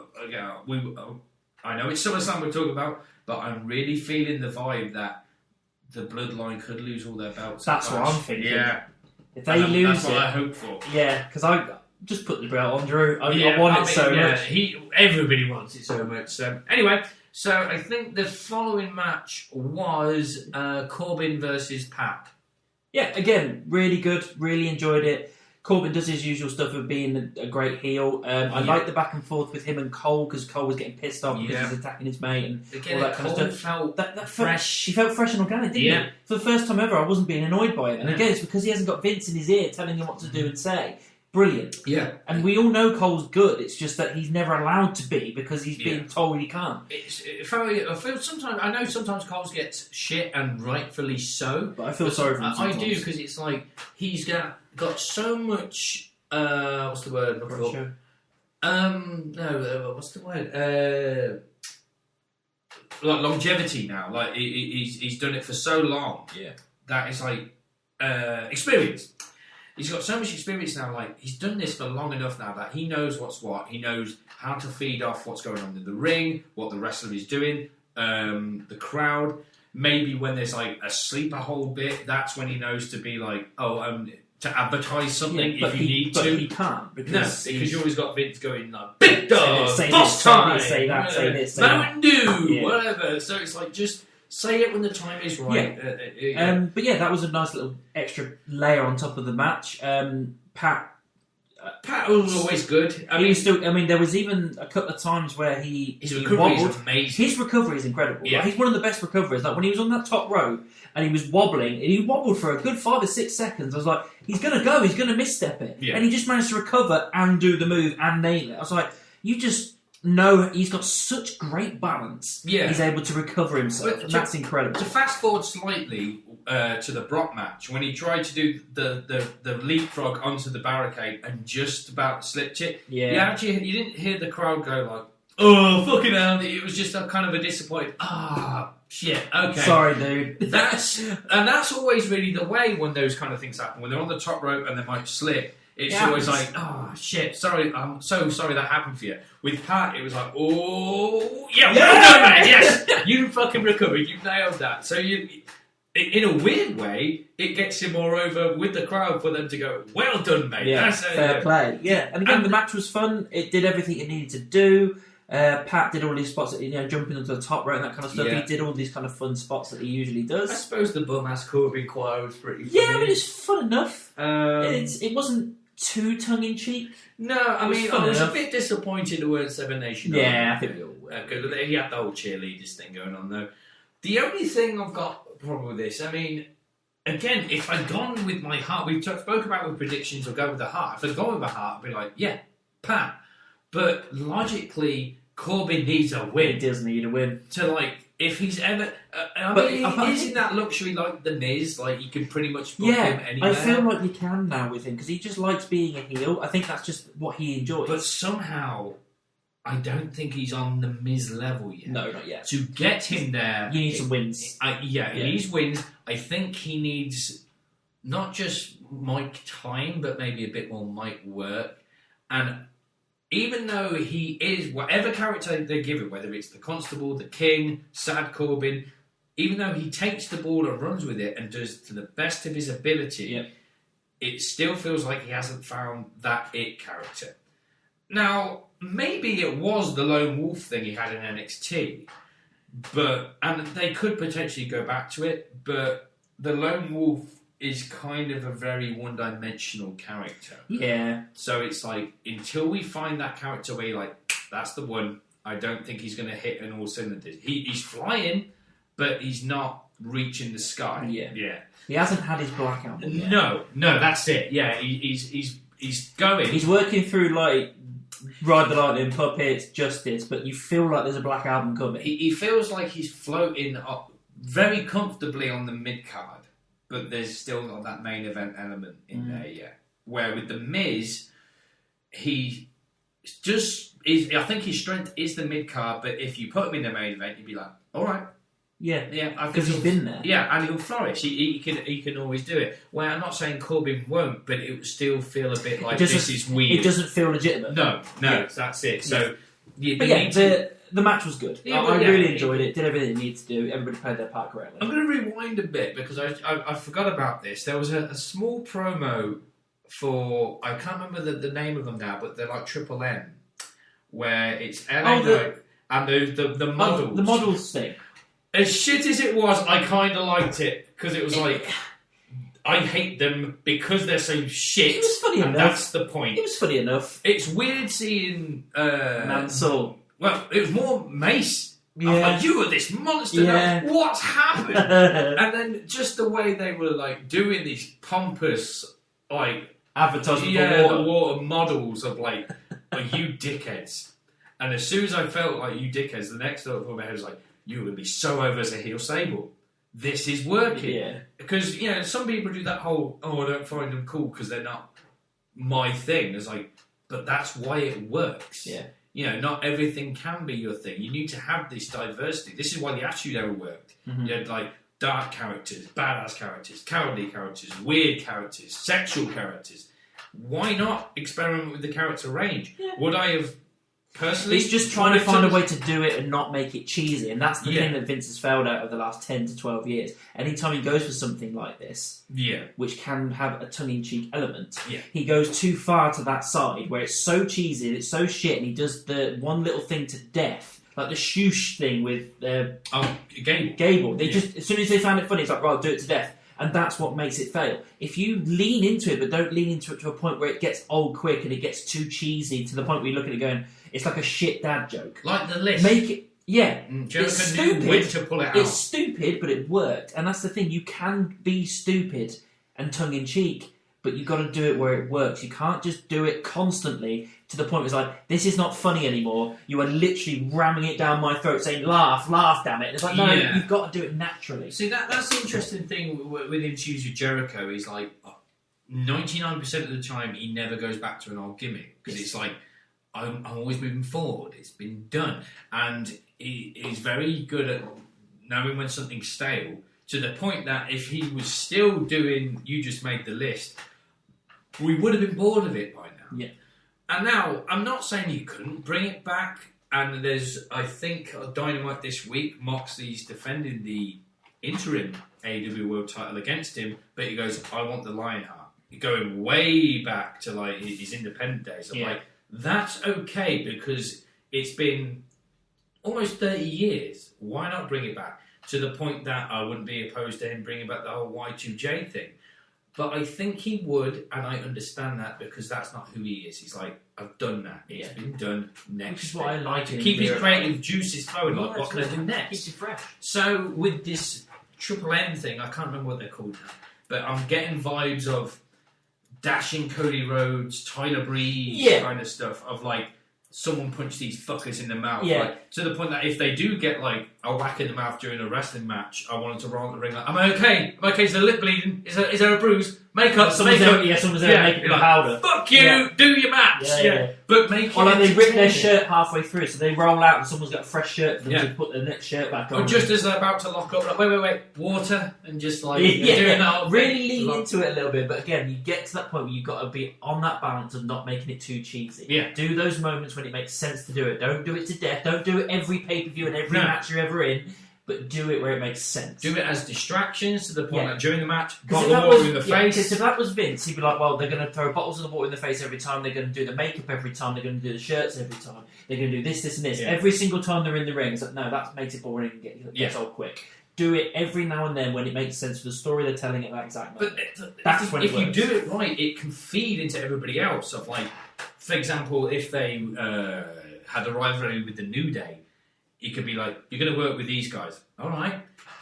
I know it's SummerSlam we're talking about, but I'm really feeling the vibe that the Bloodline could lose all their belts. That's what I'm thinking. Yeah. If they lose that's what I hope for. Yeah, because I just put the belt on Drew. I want it so much. Everybody wants it so much. Anyway, so I think the following match was Corbin versus Pat. Yeah, again, really good. Really enjoyed it. Corbin does his usual stuff of being a great heel. I like the back and forth with him and Cole because Cole was getting pissed off because he's attacking his mate and again, all that kind of stuff. Felt that fresh. He felt fresh and organic, didn't he? For the first time ever, I wasn't being annoyed by it. And again, it's because he hasn't got Vince in his ear telling him what to do and say. Brilliant. Yeah. And we all know Cole's good. It's just that he's never allowed to be because he's being told he can't. I feel sometimes. I know sometimes Cole gets shit and rightfully so. But I feel sorry for him sometimes. I do because it's like he's got so much. What's the word? Pressure. No. What's the word? Like longevity now. Like he's done it for so long. Yeah. That it's like experience. He's got so much experience now. Like he's done this for long enough now that he knows what's what. He knows how to feed off what's going on in the ring, what the wrestler is doing, the crowd. Maybe when there's like a sleeper hold bit, that's when he knows to be like, to advertise something if you need to. But he can't because you always got Vince going like, big dog, say boss time, say that, say this, say that. Do whatever. So it's like just say it when the time is right. But yeah, that was a nice little extra layer on top of the match. Pat was always good. I mean, there was even a couple of times where his recovery is amazing. His recovery is incredible. Yeah. Like, he's one of the best recoverers. Like when he was on that top rope and he was wobbling, and he wobbled for a good 5 or 6 seconds. I was like, he's going to go, he's going to misstep it. Yeah. And he just managed to recover and do the move and nail it. I was like, you just know he's got such great balance. Yeah. He's able to recover himself, and that's incredible. To fast forward slightly to the Brock match, when he tried to do the leapfrog onto the barricade and just about slipped it, you didn't hear the crowd go like, oh, fucking hell. It was just a kind of a disappointed, shit, okay. Sorry, dude. That's always really the way when those kind of things happen. When they're on the top rope and they might slip, it's always like, oh, shit, sorry, I'm so sorry that happened for you. With Pat, it was like, oh, well done, man, yes, you fucking recovered, you nailed that. So in a weird way, it gets him more over with the crowd for them to go, well done, mate. Yeah, fair play. Yeah, and again, the match was fun. It did everything it needed to do. Pat did all these spots, jumping onto the top rope and that kind of stuff. Yeah. He did all these kind of fun spots that he usually does. I suppose the bum ass Corbin choir was pretty funny. Yeah, I mean, it's fun enough. It wasn't too tongue-in-cheek. No, I mean, I was a bit disappointed there weren't Seven Nation. Yeah, I think we all were. Because he had the whole cheerleaders thing going on, though. The only thing I've got a problem with this, I mean, again, if I'd gone with my heart, we spoke about with predictions or go with the heart. If I'd gone with the heart, I'd be like, yeah, Pat. But logically, Corbin needs a win. He does need a win. To, like, if he's ever... I mean, he is in that luxury like The Miz, like, you can pretty much book him anywhere. I feel like you can now with him, because he just likes being a heel. I think that's just what he enjoys. But somehow, I don't think he's on The Miz level yet. No, not yet. To get him there... You need some wins. He needs wins. I think he needs not just mic time, but maybe a bit more mic work. And even though he is, whatever character they give him, whether it's the Constable, the King, Sad Corbin, even though he takes the ball and runs with it and does to the best of his ability, it still feels like he hasn't found that it character. Now, maybe it was the Lone Wolf thing he had in NXT, and they could potentially go back to it, but the Lone Wolf is kind of a very one-dimensional character. Yeah. So it's like, until we find that character where you're like, that's the one, I don't think he's going to hit on all cylinders. He's flying, but he's not reaching the sky. Yeah. He hasn't had his Black Album yet. No, that's it. Yeah, he's going. He's working through, like, Ride the Lightning, Puppets, Justice, but you feel like there's a Black Album coming. He feels like he's floating up very comfortably on the mid-card. But there's still not that main event element in there yet. Where with The Miz, he just is. I think his strength is the mid card. But if you put him in the main event, you'd be like, all right, yeah, because he's been there. Yeah, and he'll flourish. He can always do it. Well, I'm not saying Corbin won't, but it will still feel a bit like this is weird. It doesn't feel legitimate. No, that's it. So, the match was good. I really enjoyed it. Did everything it needed to do. Everybody played their part correctly. I'm going to rewind a bit because I forgot about this. There was a small promo for, I can't remember the name of them now, but they're like Triple M, where it's LA Knight and the models. The models thing. As shit as it was, I kind of liked it because it was like, I hate them because they're so shit. It was funny enough. That's the point. It was funny enough. It's weird seeing Mansell. Well, it was more Mace. Yeah. I was like, you were this monster. Yeah. Now, what's happened? And then just the way they were like doing these pompous, like advertising the water models of like, are you dickheads? And as soon as I felt like you dickheads, the next thought in my head was like, you're going to be so over as a heel Sable. This is working. Yeah. Because, some people do that whole, I don't find them cool because they're not my thing. It's like, but that's why it works. Yeah. Not everything can be your thing. You need to have this diversity. This is why the Attitude Era worked. Mm-hmm. You had like dark characters, badass characters, cowardly characters, weird characters, sexual characters. Why not experiment with the character range? Yeah. Would I have personally... He's just trying to find a way to do it and not make it cheesy. And that's the thing that Vince has failed at over the last 10 to 12 years. Anytime he goes for something like this, which can have a tongue-in-cheek element, he goes too far to that side where it's so cheesy, it's so shit, and he does the one little thing to death. Like the shoosh thing with Gable. They just, as soon as they found it funny, it's like, right, do it to death. And that's what makes it fail. If you lean into it, but don't lean into it to a point where it gets old quick and it gets too cheesy to the point where you look at it going, it's like a shit dad joke. Like the list. Make it... Yeah. It's stupid. Knew when to pull it out. It's stupid, but it worked. And that's the thing. You can be stupid and tongue-in-cheek, but you've got to do it where it works. You can't just do it constantly to the point where it's like, this is not funny anymore. You are literally ramming it down my throat saying, laugh, damn it. And it's like, no, you've got to do it naturally. See, that's the interesting thing with him choosing Jericho. He's like, 99% of the time, he never goes back to an old gimmick. Because it's like, I'm always moving forward. It's been done. And he's very good at knowing when something's stale, to the point that if he was still doing You Just Made the List, we would have been bored of it by now. Yeah. And now, I'm not saying you couldn't bring it back, and there's, I think, a Dynamite this week, Moxley's defending the interim AEW World title against him, but he goes, I want the Lionheart. Going way back to like his independent days. I'm like, that's okay, because it's been almost 30 years. Why not bring it back? To the point that I wouldn't be opposed to him bringing back the whole Y2J thing. But I think he would, and I understand that because that's not who he is. He's like, I've done that. It's been done. Next. Which is what I like. To keep his creative juices flowing. Like, what can I do next? Keeps it fresh. So with this Triple M thing, I can't remember what they're called now, but I'm getting vibes of dashing Cody Rhodes, Tyler Breeze kind of stuff. Of like, someone punch these fuckers in the mouth. Yeah. Like, to the point that if they do get like a whack in the mouth during a wrestling match, I wanted to roll the ring like, I'm okay. Is the lip bleeding? Is there a bruise? Makeup. Someone's there making like, powder. Fuck you, do your match. Yeah. But make it. Or like they rip their shirt halfway through, so they roll out and someone's got a fresh shirt for them to put their next shirt back on. Or just as they're about to lock up, like, wait, water, and just like doing that. Really lean into it a little bit, but again, you get to that point where you've got to be on that balance of not making it too cheesy. Yeah. Do those moments when it makes sense to do it. Don't do it to death. Don't do it every pay-per-view and every match you're ever in. But do it where it makes sense. Do it as distractions to the point that during the match, bottle of water in the face. Because if that was Vince, he'd be like, well, they're going to throw bottles of water in the face every time, they're going to do the makeup every time, they're going to do the shirts every time, they're going to do this, and this. Yeah. Every single time they're in the ring, it's like, no, that makes it boring and gets old quick. Do it every now and then when it makes sense for the story they're telling at that exact moment. But that's when it works. If you do it right, it can feed into everybody else. Of like, for example, if they had a rivalry with the New Day, it could be like, you're going to work with these guys. All right.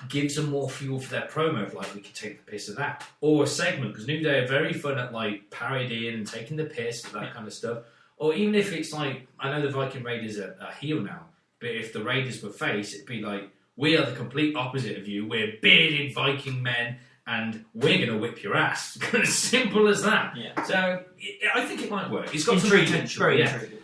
Gives them more fuel for their promo. Like, we could take the piss of that. Or a segment, because New Day are very fun at, like, parodying and taking the piss, that kind of stuff. Or even if it's like, I know the Viking Raiders are heel now, but if the Raiders were face, it'd be like, we are the complete opposite of you. We're bearded Viking men, and we're going to whip your ass. As simple as that. Yeah. So, I think it might work. It's got some potential. Very intriguing.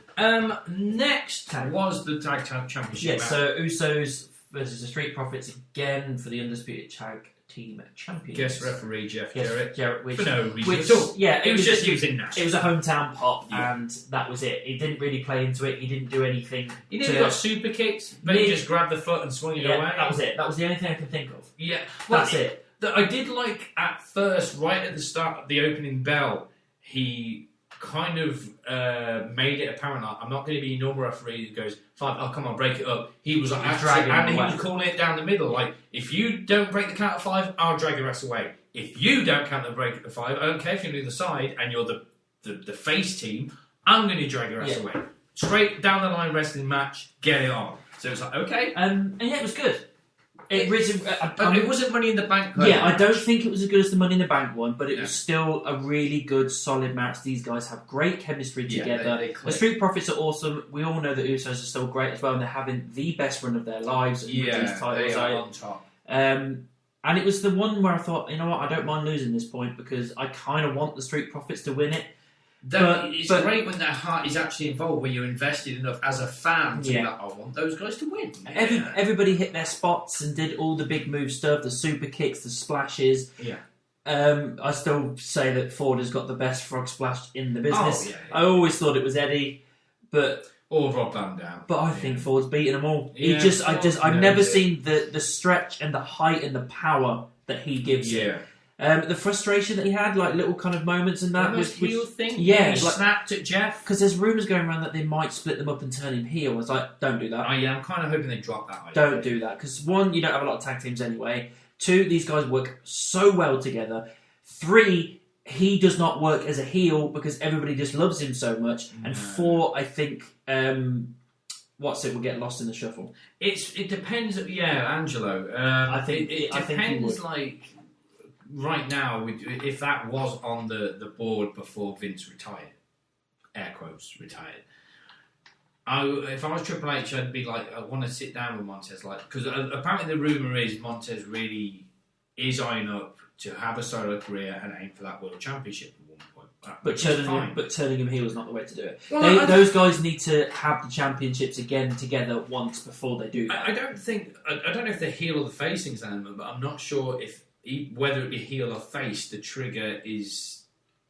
Next was the Tag Championship match. So Usos versus the Street Profits again for the Undisputed Tag Team Champions. Guest referee Jeff Jarrett. For no reason at all. Yeah, it was just using Nashville. It was a hometown pop, and that was it. He didn't really play into it. He didn't do anything. He nearly got super kicked, but he just grabbed the foot and swung it away. That was it. That was the only thing I can think of. Yeah, well, that's it. I did like at first, right at the start of the opening bell, he kind of made it apparent like, I'm not going to be a normal referee that goes, fine, oh come on, break it up. He was like dragging, and he was calling it down the middle. Like, if you don't break the count of 5, I'll drag your ass away. If you don't count the break of 5, I don't care if you're on the other side and you're the face team, I'm going to drag your ass away. Straight down the line wrestling match, get it on. So it's like, okay. And yeah, it was good. It wasn't Money in the Bank. Yeah, I don't think it was as good as the Money in the Bank one, but it was still a really good, solid match. These guys have great chemistry together. The Street Profits are awesome. We all know that Usos are still great as well, and they're having the best run of their lives. With these titles. They are on top. And it was the one where I thought, you know what, I don't mind losing this point because I kind of want the Street Profits to win it. It's great when their heart is actually involved, when you're invested enough as a fan to be like, I want those guys to win. Everybody hit their spots and did all the big move stuff, the super kicks, the splashes. Yeah. I still say that Ford has got the best frog splash in the business. Oh, yeah. I always thought it was Eddie, but or Rob Van Dam. But I think Ford's beaten them all. I've never seen the stretch and the height and the power that he gives. Yeah. The frustration that he had, like little kind of moments and that. Was heel thing? Yeah. He snapped at Jeff. Because there's rumours going around that they might split them up and turn him heel. I was like, don't do that. I'm kind of hoping they drop that idea. Don't do that. Because 1, you don't have a lot of tag teams anyway. 2, these guys work so well together. 3, he does not work as a heel because everybody just loves him so much. And 4, I think... will get lost in the shuffle. It depends. Yeah, Angelo. I think it depends. Like right now, if that was on the board before Vince retired, air quotes retired. If I was Triple H, I'd be like, I want to sit down with Montez, like, because apparently the rumor is Montez really is eyeing up to have a solo career and aim for that world championship. But turning him heel is not the way to do it. Well, those guys need to have the championships again together once before they do that. I don't know if they're heel or the face thing's an element, but I'm not sure if whether it be heel or face, the trigger is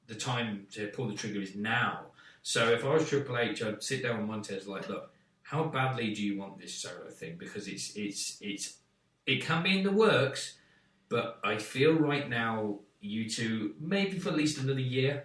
the time to pull the trigger is now. So if I was Triple H, I'd sit down with Montez like, look, how badly do you want this solo thing? Because it can be in the works, but I feel right now you two maybe for at least another year.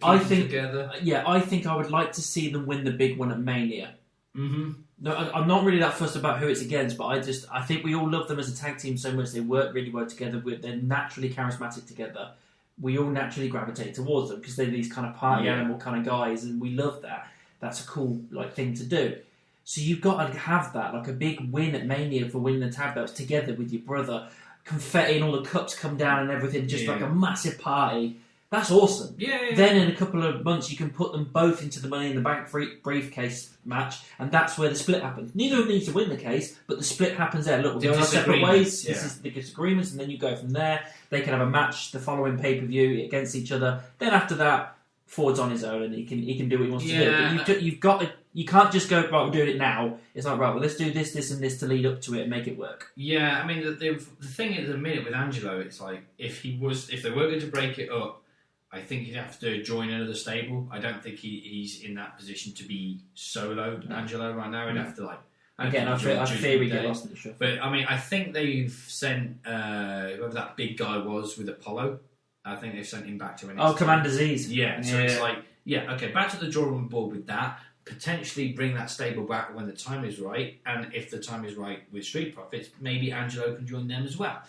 I think I would like to see them win the big one at Mania. Mm-hmm. No, I'm not really that fussed about who it's against, but I think we all love them as a tag team so much. They work really well together. They're naturally charismatic together. we all naturally gravitate towards them because they're these kind of party animal kind of guys, and we love that. That's a cool thing to do. So you've got to have that, like a big win at Mania for winning the tag belts together with your brother, confetti and all the cups come down and everything, just like a massive party. That's awesome. Yeah. Then in a couple of months you can put them both into the Money in the Bank briefcase match, and that's where the split happens. Neither of them needs to win the case, but the split happens there. Look, we're going our separate ways. This is the disagreements, and then you go from there. They can have a match the following pay-per-view against each other. Then after that, Ford's on his own and he can do what he wants to do. But you've got to, you can't just go, right, we're doing it now. It's like, right, well, let's do this, this, and this to lead up to it and make it work. Yeah, I mean, the thing at the minute with Angelo, it's like if they were going to break it up, I think he'd have to join another stable. I don't think he's in that position to be soloed, Angelo, right now. He'd have to again, I fear we get lost in the shuffle. But I mean, I think they've sent whoever that big guy was with Apollo. I think they've sent him back to NXT. Oh, Commander Z's. Yeah, so it's like, okay, back to the drawing board with that. Potentially bring that stable back when the time is right, and if the time is right with Street Profits, maybe Angelo can join them as well.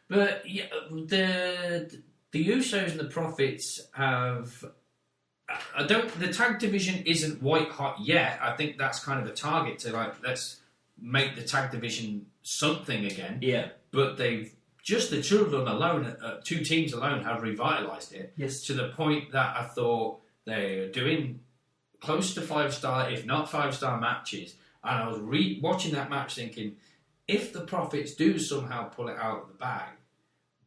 But yeah, the Usos and the Profits have. The tag division isn't white hot yet. I think that's kind of the target to let's make the tag division something again. Yeah, but they've. Just the two of them alone, 2 teams alone, have revitalised it. Yes. To the point that I thought they're doing close to 5-star, if not 5-star matches. And I was watching that match thinking, if the Profits do somehow pull it out of the bag,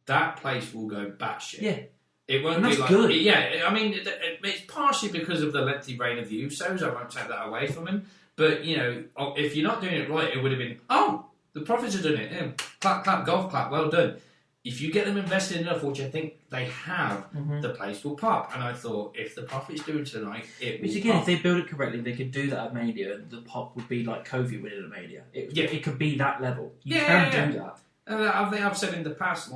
that place will go batshit. Yeah. It won't be like... Good. Yeah, I mean, it's partially because of the lengthy reign of the Usos. I won't take that away from him. But, you know, if you're not doing it right, it would have been, the Profits have done it. Yeah. Clap, clap, golf clap, well done. If you get them invested enough, which I think they have, the place will pop. And I thought, if the Profits do it tonight, it will again, pop. if they build it correctly, they could do that at Mania, and the pop would be like Kofi winning at Mania. It could be that level. You can do that. I think I've said in the past,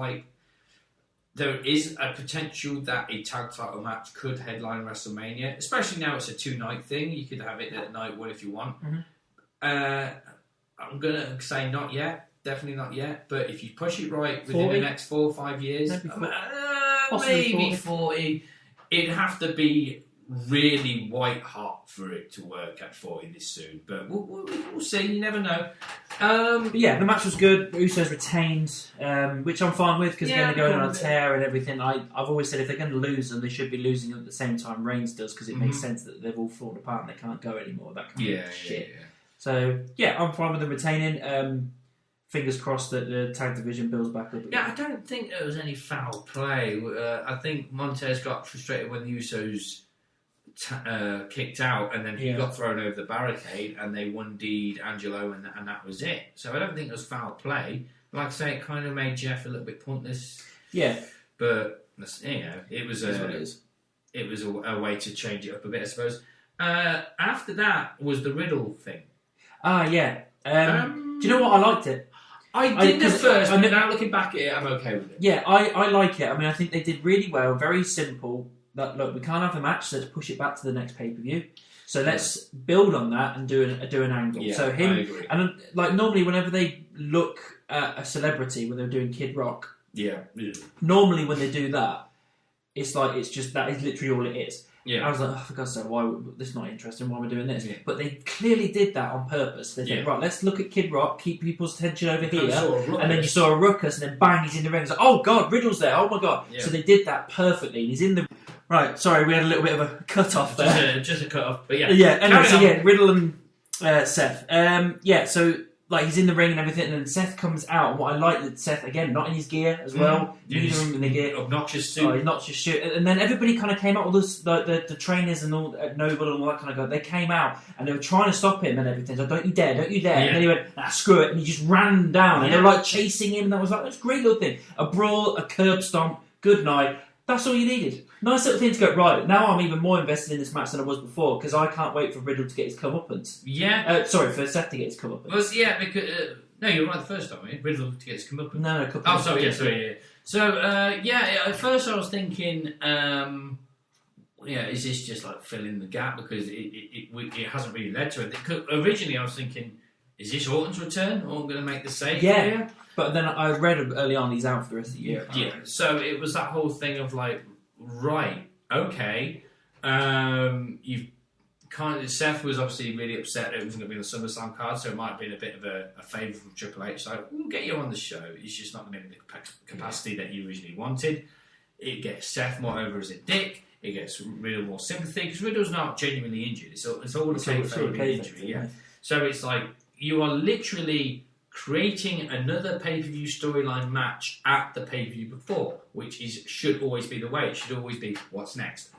there is a potential that a tag title match could headline WrestleMania, especially now it's a 2-night thing. You could have it at night one if you want. I'm going to say not yet, definitely not yet, but if you push it right within the next 4 or 5 years, maybe 40. It'd have to be really white hot for it to work at 40 this soon, but we'll see, you never know. But yeah, the match was good. The Usos retained, which I'm fine with because they're going on a tear and everything. I've always said if they're going to lose them, they should be losing at the same time Reigns does because it makes sense that they've all fallen apart and they can't go anymore. That kind of shit. Yeah. So, yeah, I'm fine with them retaining. Fingers crossed that the tag division builds back up. Yeah, I don't think there was any foul play. I think Montez got frustrated when the Usos kicked out, and then he got thrown over the barricade, and they one-D'd Angelo, and that was it. So I don't think it was foul play. Like I say, it kind of made Jeff a little bit pointless. Yeah. But, it was a way to change it up a bit, I suppose. After that was the Riddle thing. Yeah. Do you know what? I liked it. I did at first, but now looking back at it, I'm okay with it. Yeah, I like it. I mean, I think they did really well. Very simple. Look, we can't have a match, so let's push it back to the next pay-per-view. So let's build on that and do an angle. Yeah, so him, I agree. And normally whenever they look at a celebrity, when they're doing Kid Rock, normally when they do that, it's just that is literally all it is. Yeah. I was like, for God's sake, this is not interesting, why we're doing this? Yeah. But they clearly did that on purpose. They said, right, let's look at Kid Rock, keep people's attention over here, and then you saw a ruckus, and then bang, he's in the ring. It's like, oh God, Riddle's there, oh my God. Yeah. So they did that perfectly, and he's in the... Right, sorry, we had a little bit of a cut-off there. Just a cut-off, but yeah. Yeah, anyway, so Riddle and Seth. So... he's in the ring and everything, and then Seth comes out. And what I like that Seth, again, not in his gear as well. Neither in the gear. Obnoxious suit. Obnoxious suit. And then everybody kind of came out, all this, the trainers and all, Noble and all that kind of guy. They came out and they were trying to stop him and everything. So, don't you dare, don't you dare. Yeah. And then he went, screw it. And he just ran down. And they were chasing him. And that was that's a great little thing. A brawl, a curb stomp, good night. That's all you needed. Nice little thing to go, right, now I'm even more invested in this match than I was before, because I can't wait for Riddle to get his comeuppance. Yeah. Sorry, for Seth to get his comeuppance. Well, yeah, because... no, you're right the first time, right? Riddle to get his comeuppance. No, a couple of sorry. So, at first I was thinking, is this just like filling the gap? Because it hasn't really led to it. Originally I was thinking, is this Orton's return, or going to make the save? Yeah. But then I read early on he's out for the rest of the year. Yeah. So it was that whole thing of right, okay. You've Seth was obviously really upset that it wasn't going to be on the SummerSlam card, so it might have been a bit of a favour from Triple H. So we'll get you on the show. It's just not going to be the capacity that you originally wanted. It gets Seth more over as a dick. It gets Riddle more sympathy because Riddle's not genuinely injured. It's all a kayfabe injury. Yeah. So it's like you are literally creating another pay-per-view storyline match at the pay-per-view before, which should always be the way. It should always be what's next.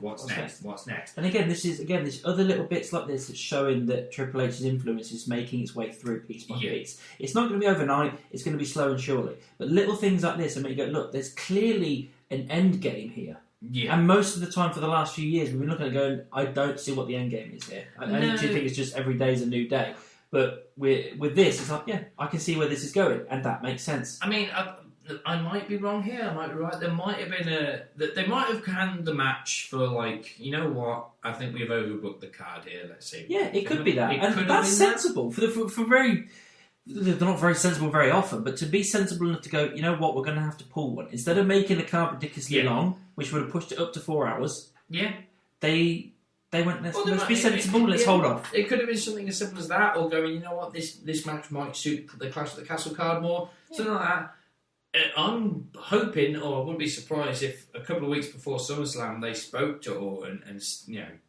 And again, this other little bits like this that's showing that Triple H's influence is making its way through piece by piece. It's not going to be overnight. It's going to be slow and surely. But little things like this, make you go, look, there's clearly an end game here. Yeah. And most of the time for the last few years, we've been looking at it going, I don't see what the end game is here. I actually think it's just every day's a new day. But with this, it's like, yeah, I can see where this is going, and that makes sense. I mean, I might be wrong here. I might be right. There might have been they might have canned the match for like, you know what? I think we've overbooked the card here. Let's see. Yeah, it could be that, and that's sensible for very. They're not very sensible very often, but to be sensible enough to go, you know what? We're going to have to pull one instead of making the card ridiculously long, which would have pushed it up to 4 hours. Yeah, They went, let's be sensible, let's hold off. It could have been something as simple as that, or going, you know what, this match might suit the Clash of the Castle card more, something like that. I'm hoping, or I wouldn't be surprised if a couple of weeks before SummerSlam they spoke to Orton and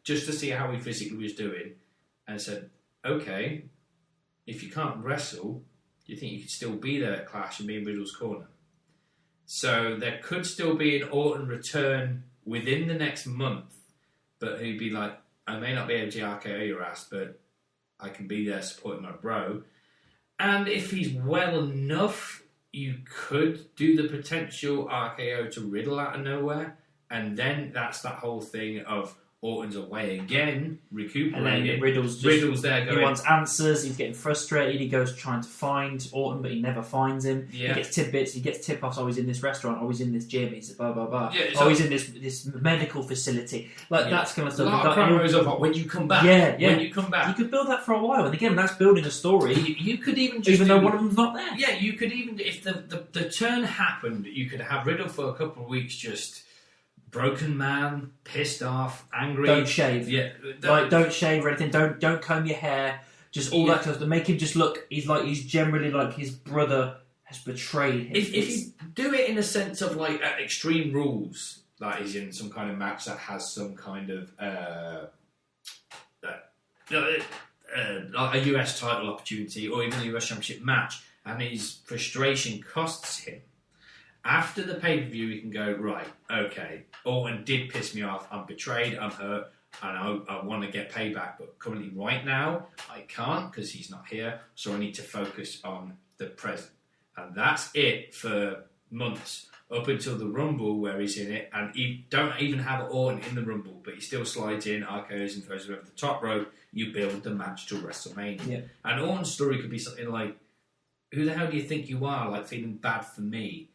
just to see how he physically was doing, and said, okay, if you can't wrestle, do you think you could still be there at Clash and be in Riddle's corner? So there could still be an Orton return within the next month. But he'd be like, I may not be able to RKO your ass, but I can be there supporting my bro. And if he's well enough, you could do the potential RKO to Riddle out of nowhere. And then that's that whole thing of Orton's away again, recuperating. And then Riddle's there going... He wants answers, he's getting frustrated, he goes trying to find Orton, but he never finds him. Yeah. He gets tidbits, he gets tip-offs, oh, he's in this restaurant, oh, he's in this gym, he's blah, blah, blah. Yeah, he's in this medical facility. Like, that's kind of stuff. A lot of promos of when you come back. Yeah. When you come back. You could build that for a while, and again, that's building a story. You could even just... Even though one of them's not there. Yeah, you could even... If the turn happened, you could have Riddle for a couple of weeks just... broken man, pissed off, angry. Don't shave. Yeah, don't shave or anything. Don't comb your hair. Just all that stuff to make him just look. He's generally like his brother has betrayed him. If you do it in a sense of like Extreme Rules, that is in some kind of match that has some kind of a US title opportunity or even a US Championship match, and his frustration costs him. After the pay-per-view, you can go, right, okay, Orton did piss me off, I'm betrayed, I'm hurt, and I want to get payback, but currently right now, I can't because he's not here, so I need to focus on the present. And that's it for months, up until the Rumble where he's in it, and you don't even have Orton in the Rumble, but he still slides in, RKOs and throws him over the top rope, you build the match to WrestleMania. Yeah. And Orton's story could be something like, who the hell do you think you are, like feeling bad for me?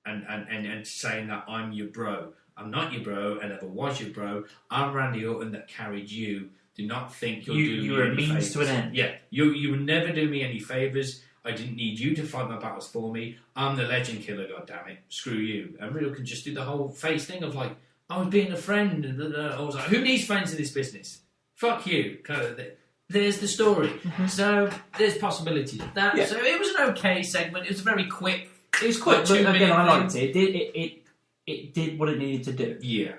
And saying that I'm your bro. I'm not your bro, I never was your bro. I'm Randy Orton that carried you. Do not think you'll do me You were a any means favours. to an end. Yeah, you would never do me any favours. I didn't need you to fight my battles for me. I'm the legend killer, goddammit. Screw you. And Riddle can just do the whole face thing of like, I was being a friend. And I was like, who needs friends in this business? Fuck you. Kind of thing. There's the story. Mm-hmm. So there's possibilities of that. Yeah. So it was an okay segment. It was a very quick. It was quick, but again, I liked it. It did what it needed to do. Yeah.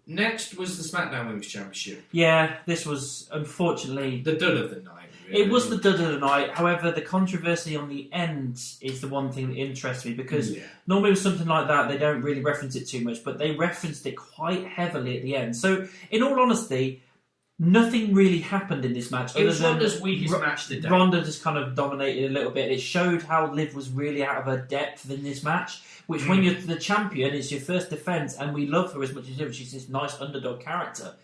Next was the SmackDown Women's Championship. Yeah, this was, unfortunately... the dud of the night. Really. It was the dud of the night. However, the controversy on the end is the one thing that interests me, because normally with something like that, they don't really reference it too much, but they referenced it quite heavily at the end. So, in all honesty... nothing really happened in this match. It was Ronda's weakest match today. Ronda just kind of dominated a little bit. It showed how Liv was really out of her depth in this match, which when you're the champion, it's your first defence, and we love her as much as ever. She's this nice underdog character.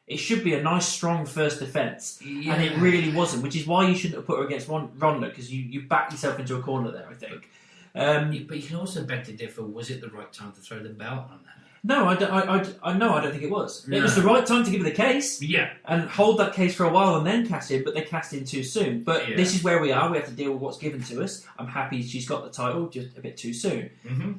It should be a nice, strong first defence, and it really wasn't, which is why you shouldn't have put her against Ronda, because you backed yourself into a corner there, I think. But you can also beg to differ, was it the right time to throw the belt on her? No, I don't think it was. No. It was the right time to give her the case, and hold that case for a while and then cast in, but they cast in too soon. But this is where we are. We have to deal with what's given to us. I'm happy she's got the title, just a bit too soon. Mm-hmm.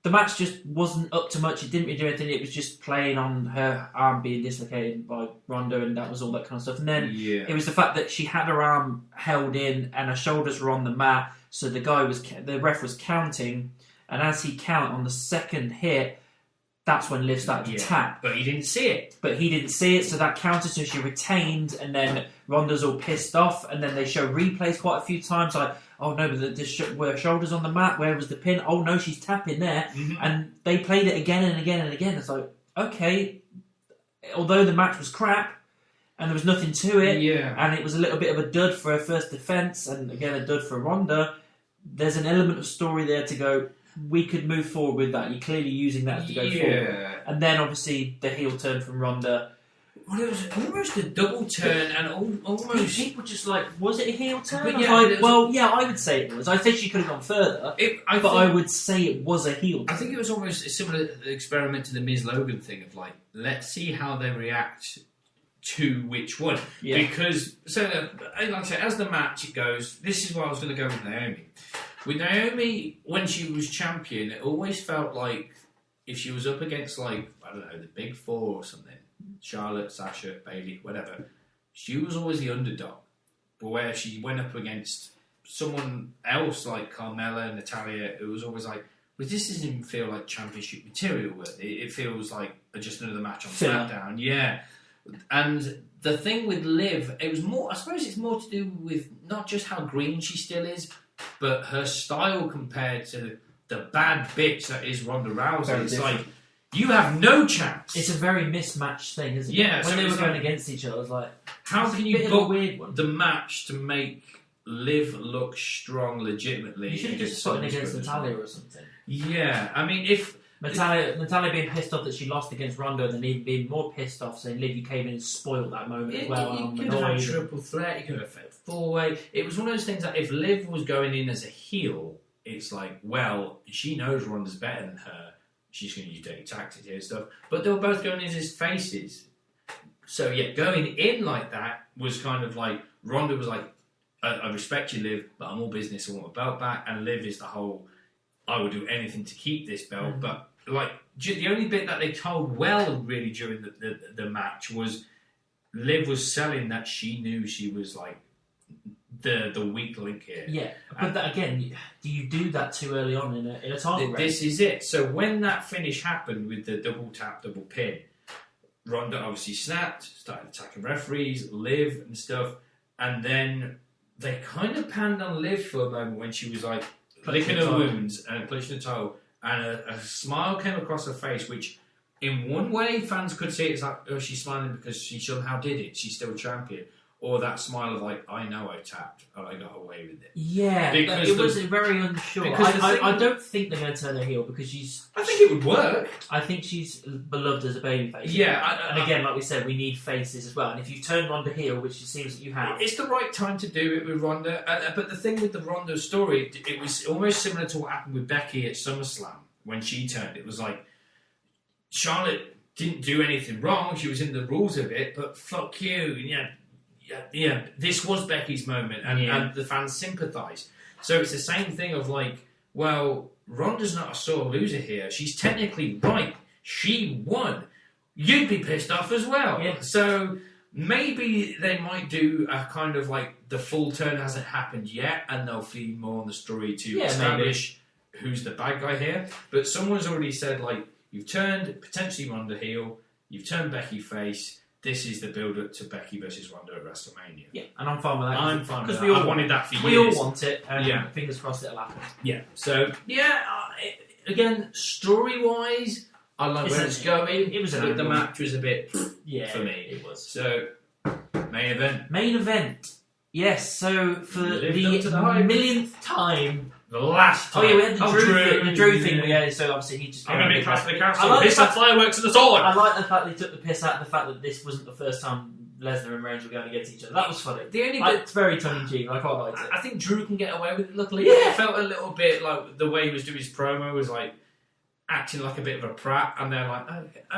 the match just wasn't up to much. It didn't really do anything. It was just playing on her arm being dislocated by Ronda, and that was all that kind of stuff. And then it was the fact that she had her arm held in and her shoulders were on the mat, so the ref was counting, and as he counted on the second hit, that's when Liv started to tap. But he didn't see it. So that counted, so she retained, and then Ronda's all pissed off, and then they show replays quite a few times, like, oh no, but were her shoulders on the mat, where was the pin? Oh no, she's tapping there. And they played it again and again and again. It's like, okay, although the match was crap, and there was nothing to it, and it was a little bit of a dud for her first defence, and again a dud for Ronda, there's an element of story there to go, we could move forward with that. You're clearly using that to go forward. And then obviously the heel turn from Ronda. Well, it was almost a double turn, and almost people just like, was it a heel turn? But I would say it was. I think she could have gone further, I would say it was a heel turn. I think it was almost a similar experiment to the Miz Logan thing of like, let's see how they react to which one. Because like I said, as the match goes, this is where I was going to go with Naomi. With Naomi, when she was champion, it always felt like if she was up against, like, I don't know, the Big Four or something, Charlotte, Sasha, Bayley, whatever, she was always the underdog. But where she went up against someone else like Carmella, Natalia, it was always like, well, this doesn't even feel like championship material. It feels like just another match on SmackDown. Yeah. And the thing with Liv, it was more, I suppose it's more to do with not just how green she still is, but her style compared to the bad bitch that is Ronda Rousey. It's like, you have no chance. It's a very mismatched thing, isn't it? Yeah. When they were going against each other, I was like, how can you book the match to make Liv look strong legitimately? You should have just put it against Natalia or something. Yeah, I mean, if Natalia being pissed off that she lost against Ronda, and then even being more pissed off saying, Liv, you came in and spoiled that moment as well. You could have had triple threat, you could have had four-way. It was one of those things that if Liv was going in as a heel, it's like, well, she knows Ronda's better than her. She's going to use dirty tactics here and stuff. But they were both going in as faces. So, yeah, going in like that was kind of like, Ronda was like, I respect you, Liv, but I'm all business, I want my belt back. And Liv is the whole, I would do anything to keep this belt. But, like, the only bit that they told well, really, during the match was Liv was selling that she knew she was, like, the weak link here. Yeah, but that, again, do you do that too early on in a title race? This is it. So when that finish happened with the double tap, double pin, Ronda obviously snapped, started attacking referees, Liv and stuff, and then they kind of panned on Liv for a moment when she was like licking her wounds and clutching her toe, and a smile came across her face, which in one way fans could see it as like, oh, she's smiling because she somehow did it, she's still a champion. Or that smile of like, I know I tapped and I got away with it. Yeah, because it was very unsure. I don't think they're going to turn her heel because she's... I think it would work. I think she's beloved as a babyface. Yeah. And again, like we said, we need faces as well. And if you turn Ronda heel, which it seems that you have... It's the right time to do it with Ronda. But the thing with the Ronda story, it was almost similar to what happened with Becky at Summerslam when she turned. It was like, Charlotte didn't do anything wrong. She was in the rules of it, but fuck you. Yeah, this was Becky's moment, and the fans sympathise. So it's the same thing of like, well, Ronda's not a sore loser here. She's technically right. She won. You'd be pissed off as well. Yeah. So maybe they might do a kind of like the full turn hasn't happened yet, and they'll feed more on the story to establish who's the bad guy here. But someone's already said like, you've turned potentially Ronda heel, you've turned Becky face. This is the build-up to Becky versus Ronda at WrestleMania. Yeah, and I'm fine with that. I'm fine with that. I wanted that for years. We all want it, and fingers crossed it'll happen. Yeah, so, again, story-wise, I like where it's going. It was but the match was a bit for me. It was. So, main event. Main event. Yes, so for the millionth time... The last time. Oh yeah, we had the Drew thing. Yeah, so obviously he just... I'm going to be past the castle. Piss at fireworks and the sword. I like the fact they took the piss out of the fact that this wasn't the first time Lesnar and Reigns were going against each other. That was funny. It's very tongue-in-cheek. I quite liked it. I think Drew can get away with it, luckily. Yeah. It felt a little bit like the way he was doing his promo was like acting like a bit of a prat, and they're like,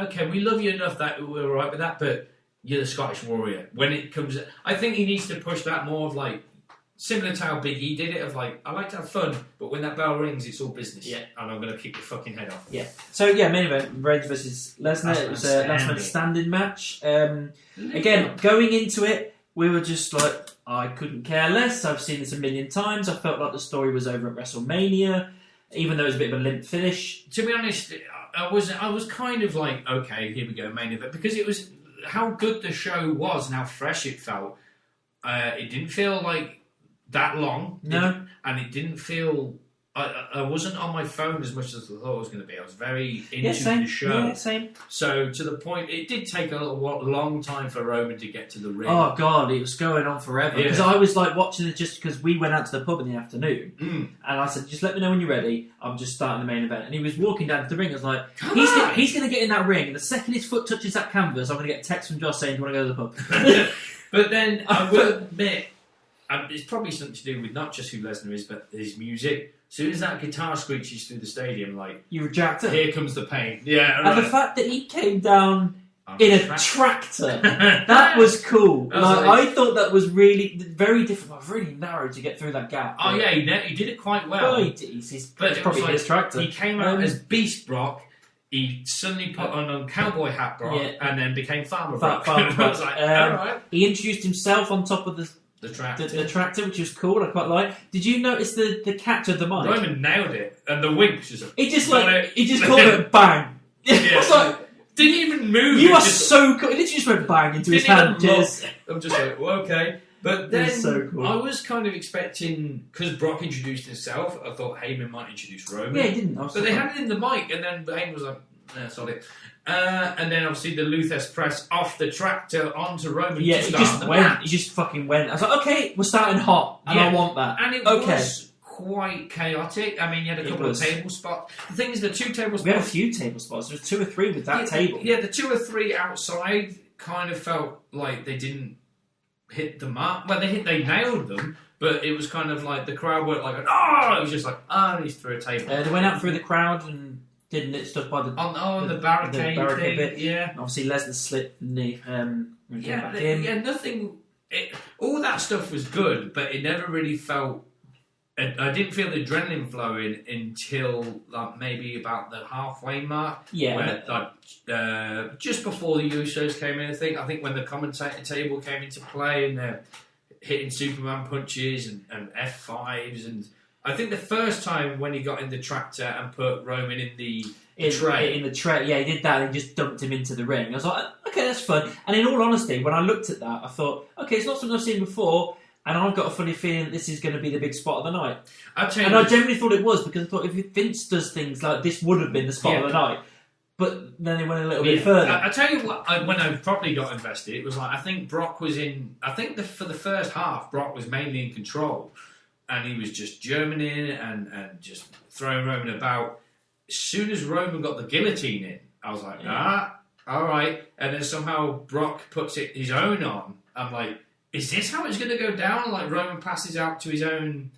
okay, we love you enough that we're alright with that, but you're the Scottish Warrior. When it comes... I think he needs to push that more of like, similar to how Big E did it, of like, I like to have fun, but when that bell rings, it's all business. Yeah. And I'm going to kick your fucking head off. Yeah. So, main event, Reigns versus Lesnar. It was a last man standing match. Again, going into it, we were just like, I couldn't care less. I've seen this a million times. I felt like the story was over at WrestleMania, even though it was a bit of a limp finish. To be honest, I was kind of like, okay, here we go, main event, because it was how good the show was and how fresh it felt. It didn't feel like that long. No. And it didn't feel... I wasn't on my phone as much as I thought it was going to be. I was very into the show. Yeah, same. So, to the point, it did take a long time for Roman to get to the ring. Oh, God, it was going on forever. Because I was like watching it just because we went out to the pub in the afternoon. And I said, just let me know when you're ready. I'm just starting the main event. And he was walking down to the ring. I was like, he's going to get in that ring. And the second his foot touches that canvas, I'm going to get a text from Josh saying, do you want to go to the pub? But then, I will admit, it's probably something to do with not just who Lesnar is, but his music. As soon as that guitar screeches through the stadium, like... You reject it. Here comes the pain. Yeah, right. And the fact that he came down in a tractor, that was cool. I thought that was really very difficult. Really narrow to get through that gap. Oh, yeah, he did it quite well. It's probably his tractor. He came out as Beast Brock. He suddenly put on cowboy hat Brock and then became Farmer Brock. I was like, all right. He introduced himself on top of the tractor, which was cool. I quite like. Did you notice the catch of the mic? Roman nailed it, and the winks just. He just called it bang. Yeah. I was like, didn't even move. You are so cool. He literally just went bang into his hand. I'm just like, well, okay. But then so cool. I was kind of expecting, because Brock introduced himself, I thought Heyman might introduce Roman. Yeah, he didn't. But they had it in the mic, and then Heyman was like, nah, sorry. And then obviously the Luthes press off the tractor onto Roman. Yeah, he just went. He just fucking went. I was like, okay, we're starting hot, and I want that. And it was quite chaotic. I mean, you had a couple of table spots. The thing is, the 2 table spots... We had a few table spots. There was 2 or 3 with that table. Yeah, the 2 or 3 outside kind of felt like they didn't hit the mark. Well, they nailed them, but it was kind of like the crowd weren't like, oh! It was just like, oh, he's through a table. They went out through the crowd and... Didn't it stuff by the the barricade thing, bit? Yeah. And obviously Lesnar slipped and he back in. Nothing. All that stuff was good, but it never really felt. I didn't feel the adrenaline flowing until like maybe about the halfway mark. Yeah. Where, just before the Usos came in, I think when the commentator table came into play and they're hitting Superman punches and F5s and. I think the first time when he got in the tractor and put Roman in the tray. Yeah, he did that and he just dumped him into the ring. I was like, okay, that's fun. And in all honesty, when I looked at that, I thought, okay, it's not something I've seen before, and I've got a funny feeling that this is going to be the big spot of the night. I genuinely thought it was, because I thought if Vince does things like this would have been the spot of the night. But then it went a little bit further. I tell you what, when I properly got invested, it was like, I think Brock was in... I think for the first half, Brock was mainly in control. And he was just Germaning and just throwing Roman about. As soon as Roman got the guillotine in, I was like, all right. And then somehow Brock puts his own on. I'm like, is this how it's going to go down? Like Roman passes out to his own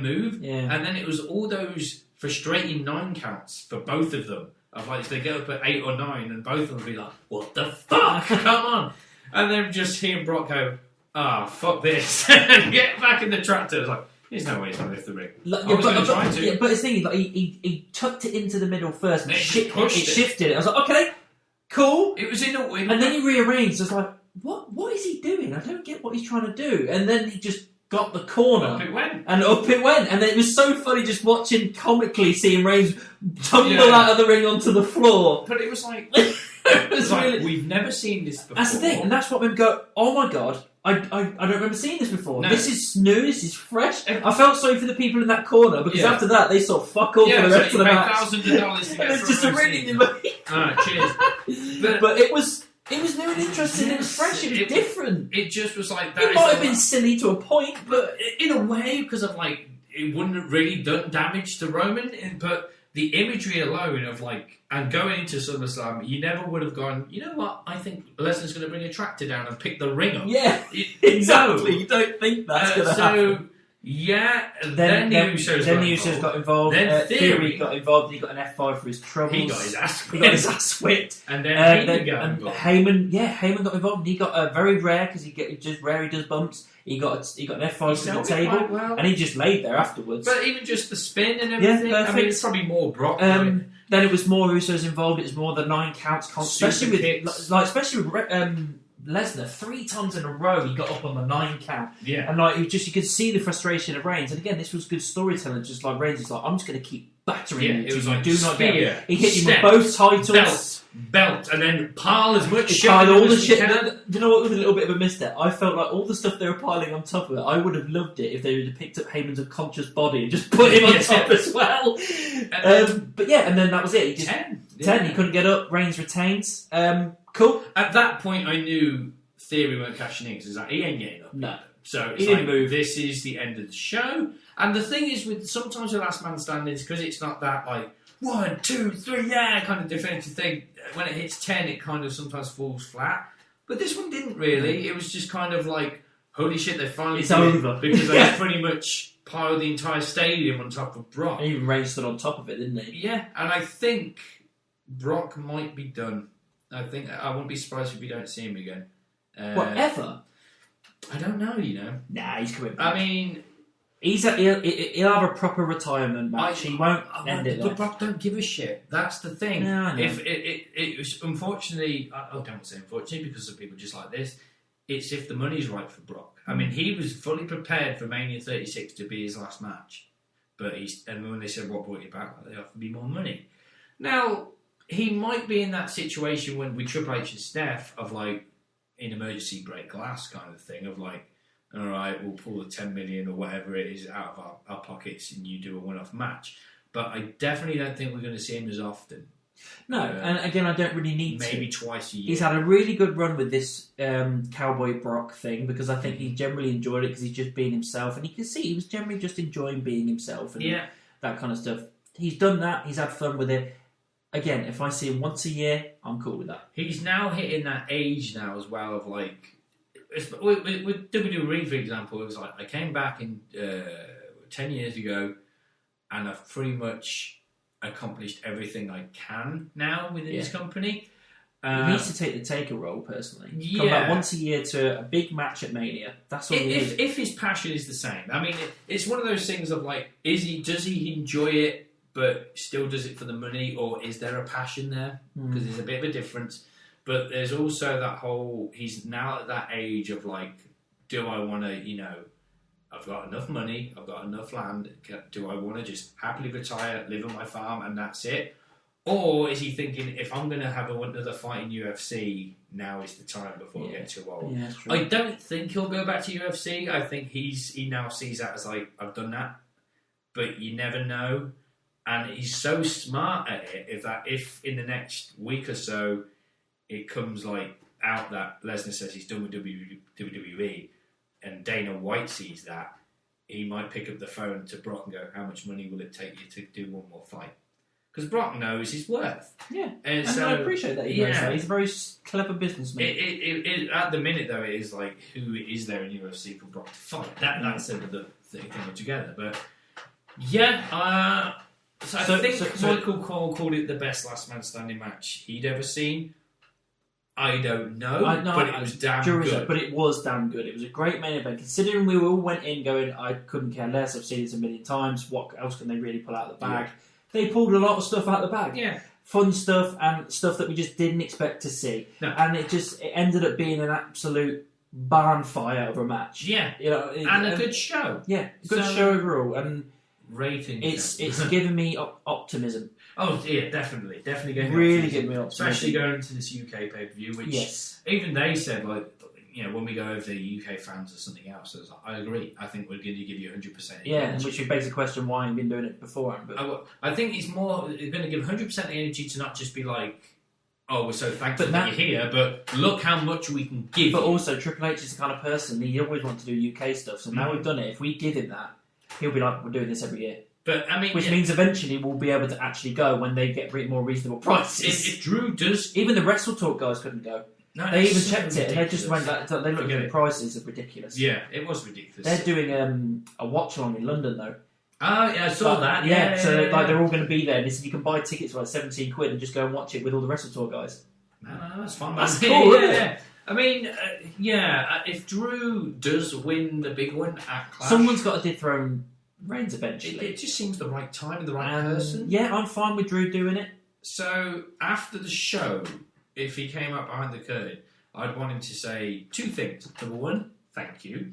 move. Yeah. And then it was all those frustrating 9 counts for both of them. Of like, if they get up at 8 or 9, and both of them would be like, what the fuck? Come on. And then just he and Brock go, fuck this. And get back in the tractor. It's like, there's no way he's going to lift the ring. But his thing is, like, he tucked it into the middle first and shifted it. I was like, okay, cool. It was in a win. And then he rearranged. I was like, what is he doing? I don't get what he's trying to do. And then he just got the corner. Up it went. And up it went. And it was so funny just watching comically seeing Reigns tumble out of the ring onto the floor. But it was like... It's like, really, we've never seen this before. That's the thing, and that's what made me go, oh my god, I don't remember seeing this before. No. This is new, this is fresh. I felt sorry for the people in that corner, because after that, they saw fuck all for the rest of the match. $1,000 to get it's just a really Alright, cheers. But it was new and interesting, it was fresh, it was different. It just was like that. It might have been silly to a point, but in a way, because of like, it wouldn't have really done damage to Roman, but the imagery alone of like, and going into SummerSlam, you never would have gone, you know what, I think Lesnar's going to bring a tractor down and pick the ring up. Yeah, exactly. You don't think that's going to happen. Yeah, then the Usos got involved. Then Theory got involved. He got an F5 for his troubles. He got his ass whipped. And then Heyman got involved. Heyman got involved. And he got very rare because he does bumps. He got an F5 to the table, well. and he just laid there afterwards. But even just the spin and everything. Yeah, I mean, it's probably more Brock. Then it was more Usos involved. It was more the 9 counts, especially with Lesnar 3 times in a row. He got up on the 9 count. Yeah, and you could see the frustration of Reigns. And again, this was good storytelling. Just like Reigns is like, I'm just going to keep battering you. It was like do not spear, get. He hit you with both titles. Belt, and then pile as much shit. All the shit. You know what was a little bit of a misstep? I felt like all the stuff they were piling on top of it. I would have loved it if they would have picked up Heyman's unconscious body and just put him on top as well. But yeah, and then that was it. He just, 10. He couldn't get up. Reigns retains. Cool. At that point, I knew Theory weren't cashing in because he ain't getting up. No. So it's like, this is the end of the show. And the thing is, sometimes with Last Man Standing, because it's not that like 1, 2, 3, yeah, kind of definitive thing. When it hits 10, it kind of sometimes falls flat. But this one didn't really. It was just kind of like, holy shit, they finally it's over. Because they pretty much piled the entire stadium on top of Brock. And even Reigns stood on top of it, didn't he? Yeah, and I think Brock might be done. I wouldn't be surprised if we don't see him again. Whatever? I don't know, Nah, he's coming back. I mean... He'll have a proper retirement match. He won't end it. But Brock don't give a shit. That's the thing. No, if it was unfortunately, I don't say unfortunately because of people just like this. It's if the money's right for Brock. I mean, he was fully prepared for Mania 36 to be his last match, but and when they said what brought you back, they offered me more money. Now he might be in that situation when with Triple H and Steph of like an emergency break glass kind of thing of like. All right, we'll pull the 10 million or whatever it is out of our pockets and you do a one-off match. But I definitely don't think we're going to see him as often. No, and again, I don't really need maybe twice a year. He's had a really good run with this Cowboy Brock thing because I think he generally enjoyed it because he's just being himself. And you can see he was generally just enjoying being himself and that kind of stuff. He's done that. He's had fun with it. Again, if I see him once a year, I'm cool with that. He's now hitting that age now as well of like... With WWE, for example, it was like I came back in 10 years ago, and I've pretty much accomplished everything I can now within this company. He needs to take the Taker role personally. Come back once a year to a big match at Mania. That's all he needs. If his passion is the same, I mean, it's one of those things of like, does he enjoy it, but still does it for the money, or is there a passion there? Because there's a bit of a difference. But there's also that whole, he's now at that age of like, do I want to, I've got enough money, I've got enough land, do I want to just happily retire, live on my farm and that's it? Or is he thinking, if I'm going to have another fight in UFC, now is the time before I get too old? Yeah, true. I don't think he'll go back to UFC. I think he now sees that as like, I've done that. But you never know. And he's so smart at it, if in the next week or so, it comes like out that Lesnar says he's done with WWE and Dana White sees that, he might pick up the phone to Brock and go, how much money will it take you to do one more fight? Because Brock knows his worth. Yeah, and so, I appreciate that he knows that. He's a very clever businessman. At the minute, though, it is like, who is there in UFC for Brock to fight? That's another thing altogether. But yeah, I think Michael Cole called it the best last man standing match he'd ever seen. I don't know, but it was damn good. But it was damn good. It was a great main event. Considering we all went in going, I couldn't care less, I've seen this a million times, what else can they really pull out of the bag? Yeah. They pulled a lot of stuff out of the bag. Yeah. Fun stuff and stuff that we just didn't expect to see. No. And it ended up being an absolute barn fire of a match. Yeah. And a good show. Yeah, good show overall. And rating. It's given me optimism. Oh yeah, definitely giving me optimism. Especially going into this UK pay-per-view, which even they said like, when we go over the UK fans or something else, I was like, I agree. I think we're going to give you 100%. Yeah, which would beg the question why you've been doing it before. But I think it's more going to give 100% energy to not just be like, oh, we're so thankful that you're here, but look how much we can give. But also, Triple H is the kind of person he always wants to do UK stuff. So now we've done it. If we give him that, he'll be like, we're doing this every year. But I mean, which means eventually we'll be able to actually go when they get more reasonable prices. If Drew does, even the Wrestle Talk guys couldn't go. No, They even it's so checked it, and they just went. ridiculous. They looked Forget at the it. prices are ridiculous. Yeah, it was ridiculous. They're doing a watch along in London though. Oh, yeah, I saw that. Yeah, so yeah. they're all going to be there. And they said you can buy tickets for like 17 quid and just go and watch it with all the Wrestle Tour guys. No, that's fun. That's cool, isn't it? Yeah. I mean, if Drew does win the big one at Clash, Someone's got to dethrone Reigns eventually. it just seems the right time and the right person. Yeah, I'm fine with Drew doing it. So after the show, if he came up behind the curtain, I'd want him to say two things. Number one, thank you.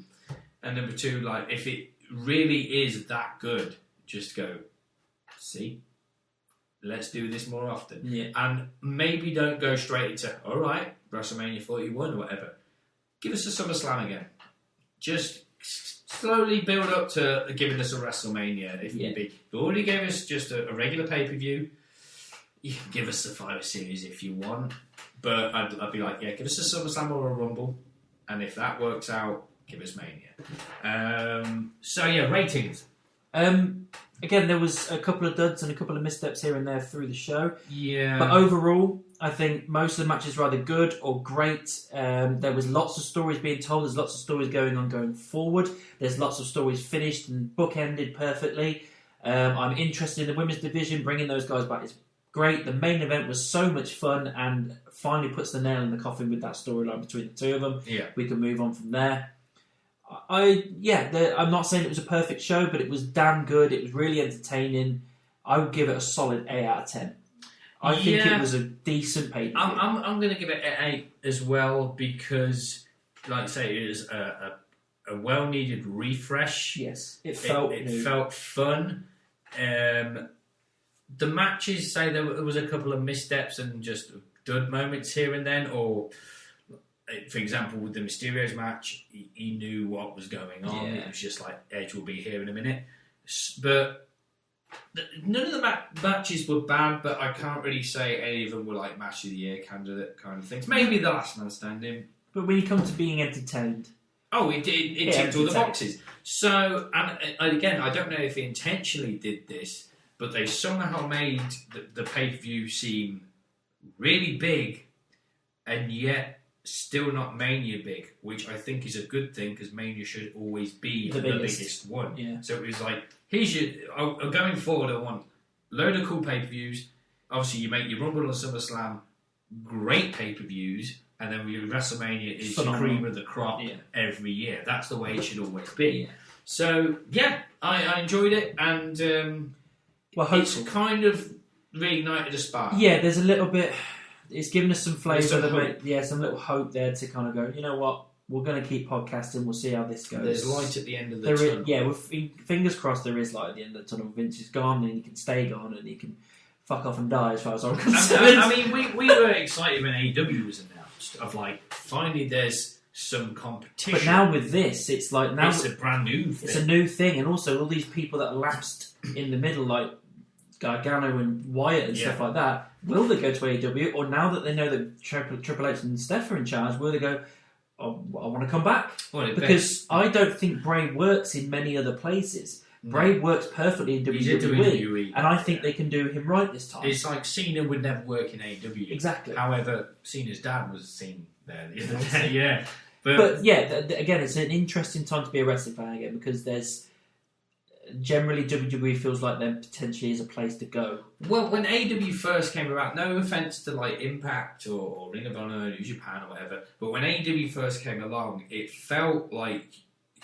And number two, like, if it really is that good, just go, see, let's do this more often. Yeah. And maybe don't go straight into, all right, WrestleMania 41 or whatever. Give us a SummerSlam again. Just slowly build up to giving us a WrestleMania, if need be. You already gave us just a regular pay-per-view. You can give us the Survivor Series if you want. But I'd be like, yeah, give us a SummerSlam or a Rumble. And if that works out, give us Mania. So, yeah, ratings. Again, there was a couple of duds and a couple of missteps here and there through the show. Yeah. But overall, I think most of the matches were either good or great. There was lots of stories being told. There's lots of stories going on going forward. There's lots of stories finished and bookended perfectly. I'm interested in the women's division. Bringing those guys back is great. The main event was so much fun and finally puts the nail in the coffin with that storyline between the two of them. Yeah. We can move on from there. I'm not saying it was a perfect show, but it was damn good. It was really entertaining. I would give it a solid 8 out of 10. I think it was a decent pay-per-view. I'm going to give it an 8 as well because, like I say, it was a well-needed refresh. Yes, it felt it new. felt fun. The matches, say there was a couple of missteps and just dud moments here and then, or for example, with the Mysterio's match, he knew what was going on. Yeah. It was just like, Edge will be here in a minute. But none of the matches were bad, but I can't really say any of them were like match of the year candidate kind of things. Maybe the Last Man Standing. But when you come to being entertained... Oh, it ticked all the boxes. So, and again, I don't know if he intentionally did this, but they somehow made the pay-per-view seem really big and yet still not Mania big, which I think is a good thing because Mania should always be the biggest one. Yeah. So it was like, here's your... going forward, I want a load of cool pay-per-views. Obviously, you make your Rumble and SummerSlam great pay-per-views, and then your WrestleMania is the cream of the crop every year. That's the way it should always be. Yeah. So, yeah, I enjoyed it, and it's kind of reignited a spark. Yeah, there's a little bit... It's given us some flavour. Some little hope there to kind of go, you know what, we're going to keep podcasting, we'll see how this goes. There's light at the end of the tunnel. Fingers crossed there is light at the end of the tunnel. Vince is gone, and he can stay gone, and he can fuck off and die as far as I'm concerned. I mean, we were excited when AEW was announced, of like, finally there's some competition. But now with this, it's like... now it's a brand new thing. It's a new thing, and also all these people that are lapsed in the middle, like Gargano and Wyatt and stuff like that, will they go to AEW? Or now that they know that Triple H and Steph are in charge, will they go, oh, I want to come back? Because I don't think Bray works in many other places. No. Bray works perfectly in WWE, and I think they can do him right this time. It's like Cena would never work in AEW. Exactly. However, Cena's dad was seen there the other day, yeah. But again, it's an interesting time to be a wrestling fan again, because there's... Generally, WWE feels like there potentially is a place to go. Well, when AEW first came about, no offense to like Impact or Ring of Honor, New Japan or whatever, but when AEW first came along, it felt like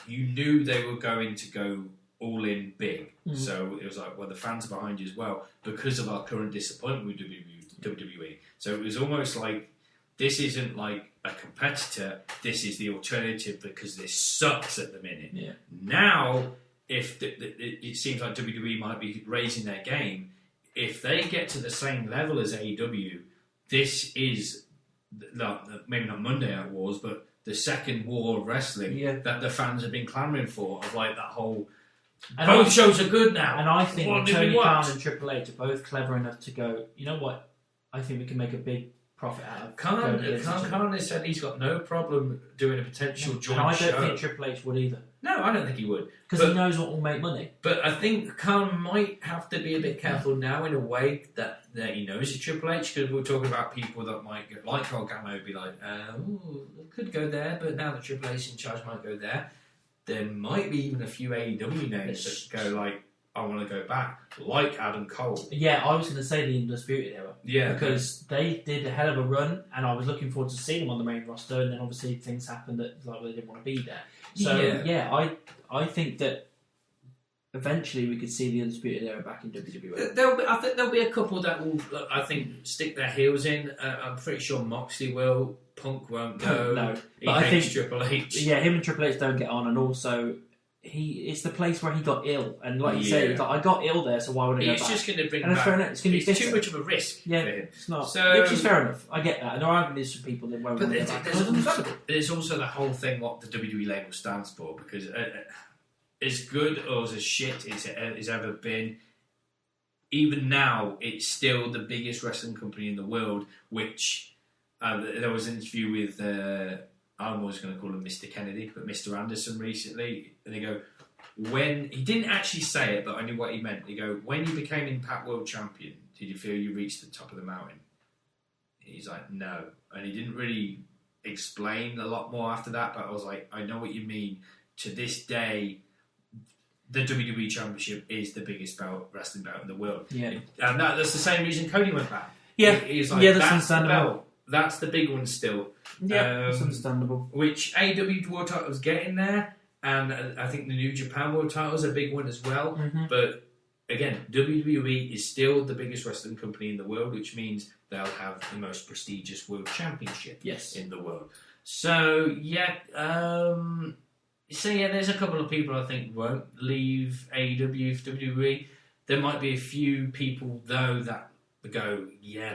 you knew they were going to go all in big. Mm-hmm. So it was like, well, the fans are behind you as well because of our current disappointment with WWE. So it was almost like, this isn't like a competitor, this is the alternative because this sucks at the minute. Yeah. Now... if it seems like WWE might be raising their game, if they get to the same level as AEW, this is, maybe not Monday Night Wars, but the second war of wrestling that the fans have been clamouring for, of like that whole, both shows are good now. And I think Tony Khan and Triple H are both clever enough to go, you know what, I think we can make a big profit out of Khan has said he's got no problem doing a potential joint show. And I don't think Triple H would either. No, I don't think he would. Because he knows what will make money. But I think Khan might have to be a bit careful now in a way that he knows it's Triple H, because we're talking about people that might go, like Gargano, be like, could go there, but now that Triple H in charge might go there. There might be even a few AEW names that go like, I want to go back, like Adam Cole. Yeah, I was going to say the Undisputed Era. Yeah. Because they did a hell of a run, and I was looking forward to seeing them on the main roster, and then obviously things happened that they didn't want to be there. So, I think that eventually we could see the Undisputed Era back in WWE. I think there'll be a couple that will, I think, stick their heels in. I'm pretty sure Moxley will. Punk won't go. No. He hates Triple H. Yeah, him and Triple H don't get on, and also... it's the place where he got ill, and like you say, he's like, I got ill there, so why would I go back? It's just going to bring and back. It's too much of a risk for him. It's not. So, which is fair enough. I get that. And there are arguments for people that won't. But there's also the whole thing what the WWE label stands for, because as good or as shit as it's ever been, even now it's still the biggest wrestling company in the world. Which there was an interview with. I'm always going to call him Mr. Kennedy, but Mr. Anderson recently, and they go, when he didn't actually say it, but I knew what he meant. They go, when you became Impact World Champion, did you feel you reached the top of the mountain? He's like, no, and he didn't really explain a lot more after that. But I was like, I know what you mean. To this day, the WWE Championship is the biggest wrestling belt in the world. Yeah, and that's the same reason Cody went back. Yeah, he's like, that's that's the understandable. belt. That's the big one still. Yeah, that's understandable. Which AEW World Title's getting there, and I think the New Japan World Title's a big one as well. Mm-hmm. But again, WWE is still the biggest wrestling company in the world, which means they'll have the most prestigious World Championship in the world. So there's a couple of people I think won't leave AEW for WWE. There might be a few people though that go,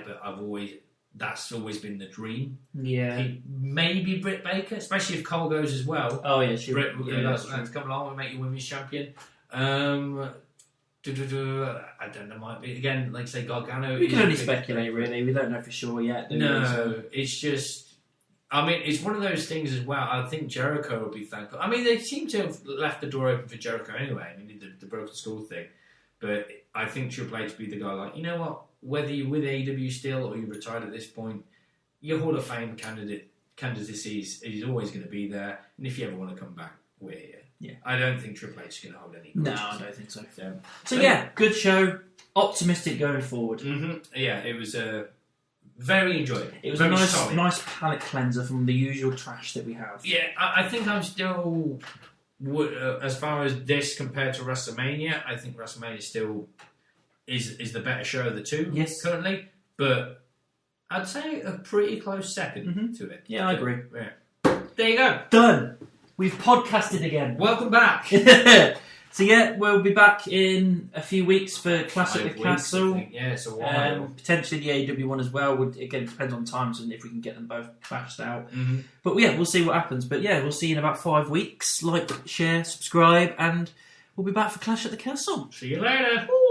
but that's always been the dream. Yeah. Maybe Britt Baker, especially if Cole goes as well. Oh, yeah, let's come along and make you women's champion. I don't know, might be, again, like say Gargano. We can only speculate, really. We don't know for sure yet. It's just, I mean, it's one of those things as well. I think Jericho will be thankful. I mean, they seem to have left the door open for Jericho anyway. I mean, the broken skull thing. But I think Triple H will be the guy like, you know what? Whether you're with AEW still or you're retired at this point, your Hall of Fame candidacy is always going to be there. And if you ever want to come back, we're here. Yeah. I don't think Triple H is going to hold any. No, I don't think so. So good show. Optimistic going forward. Mm-hmm. Yeah, it was very enjoyable. It was very a nice palate cleanser from the usual trash that we have. Yeah, I think I'm still, as far as this compared to WrestleMania, I think WrestleMania still is the better show of the two currently. But I'd say a pretty close second to it. Yeah, I agree. Yeah. There you go. Done. We've podcasted again. Welcome back. So we'll be back in a few weeks for Clash at the Castle. Yeah, it's a while. Potentially the AEW one as well. Again, it depends on times and if we can get them both clashed out. Mm-hmm. But we'll see what happens. But we'll see you in about 5 weeks. Like, share, subscribe, and we'll be back for Clash at the Castle. See you later. Ooh.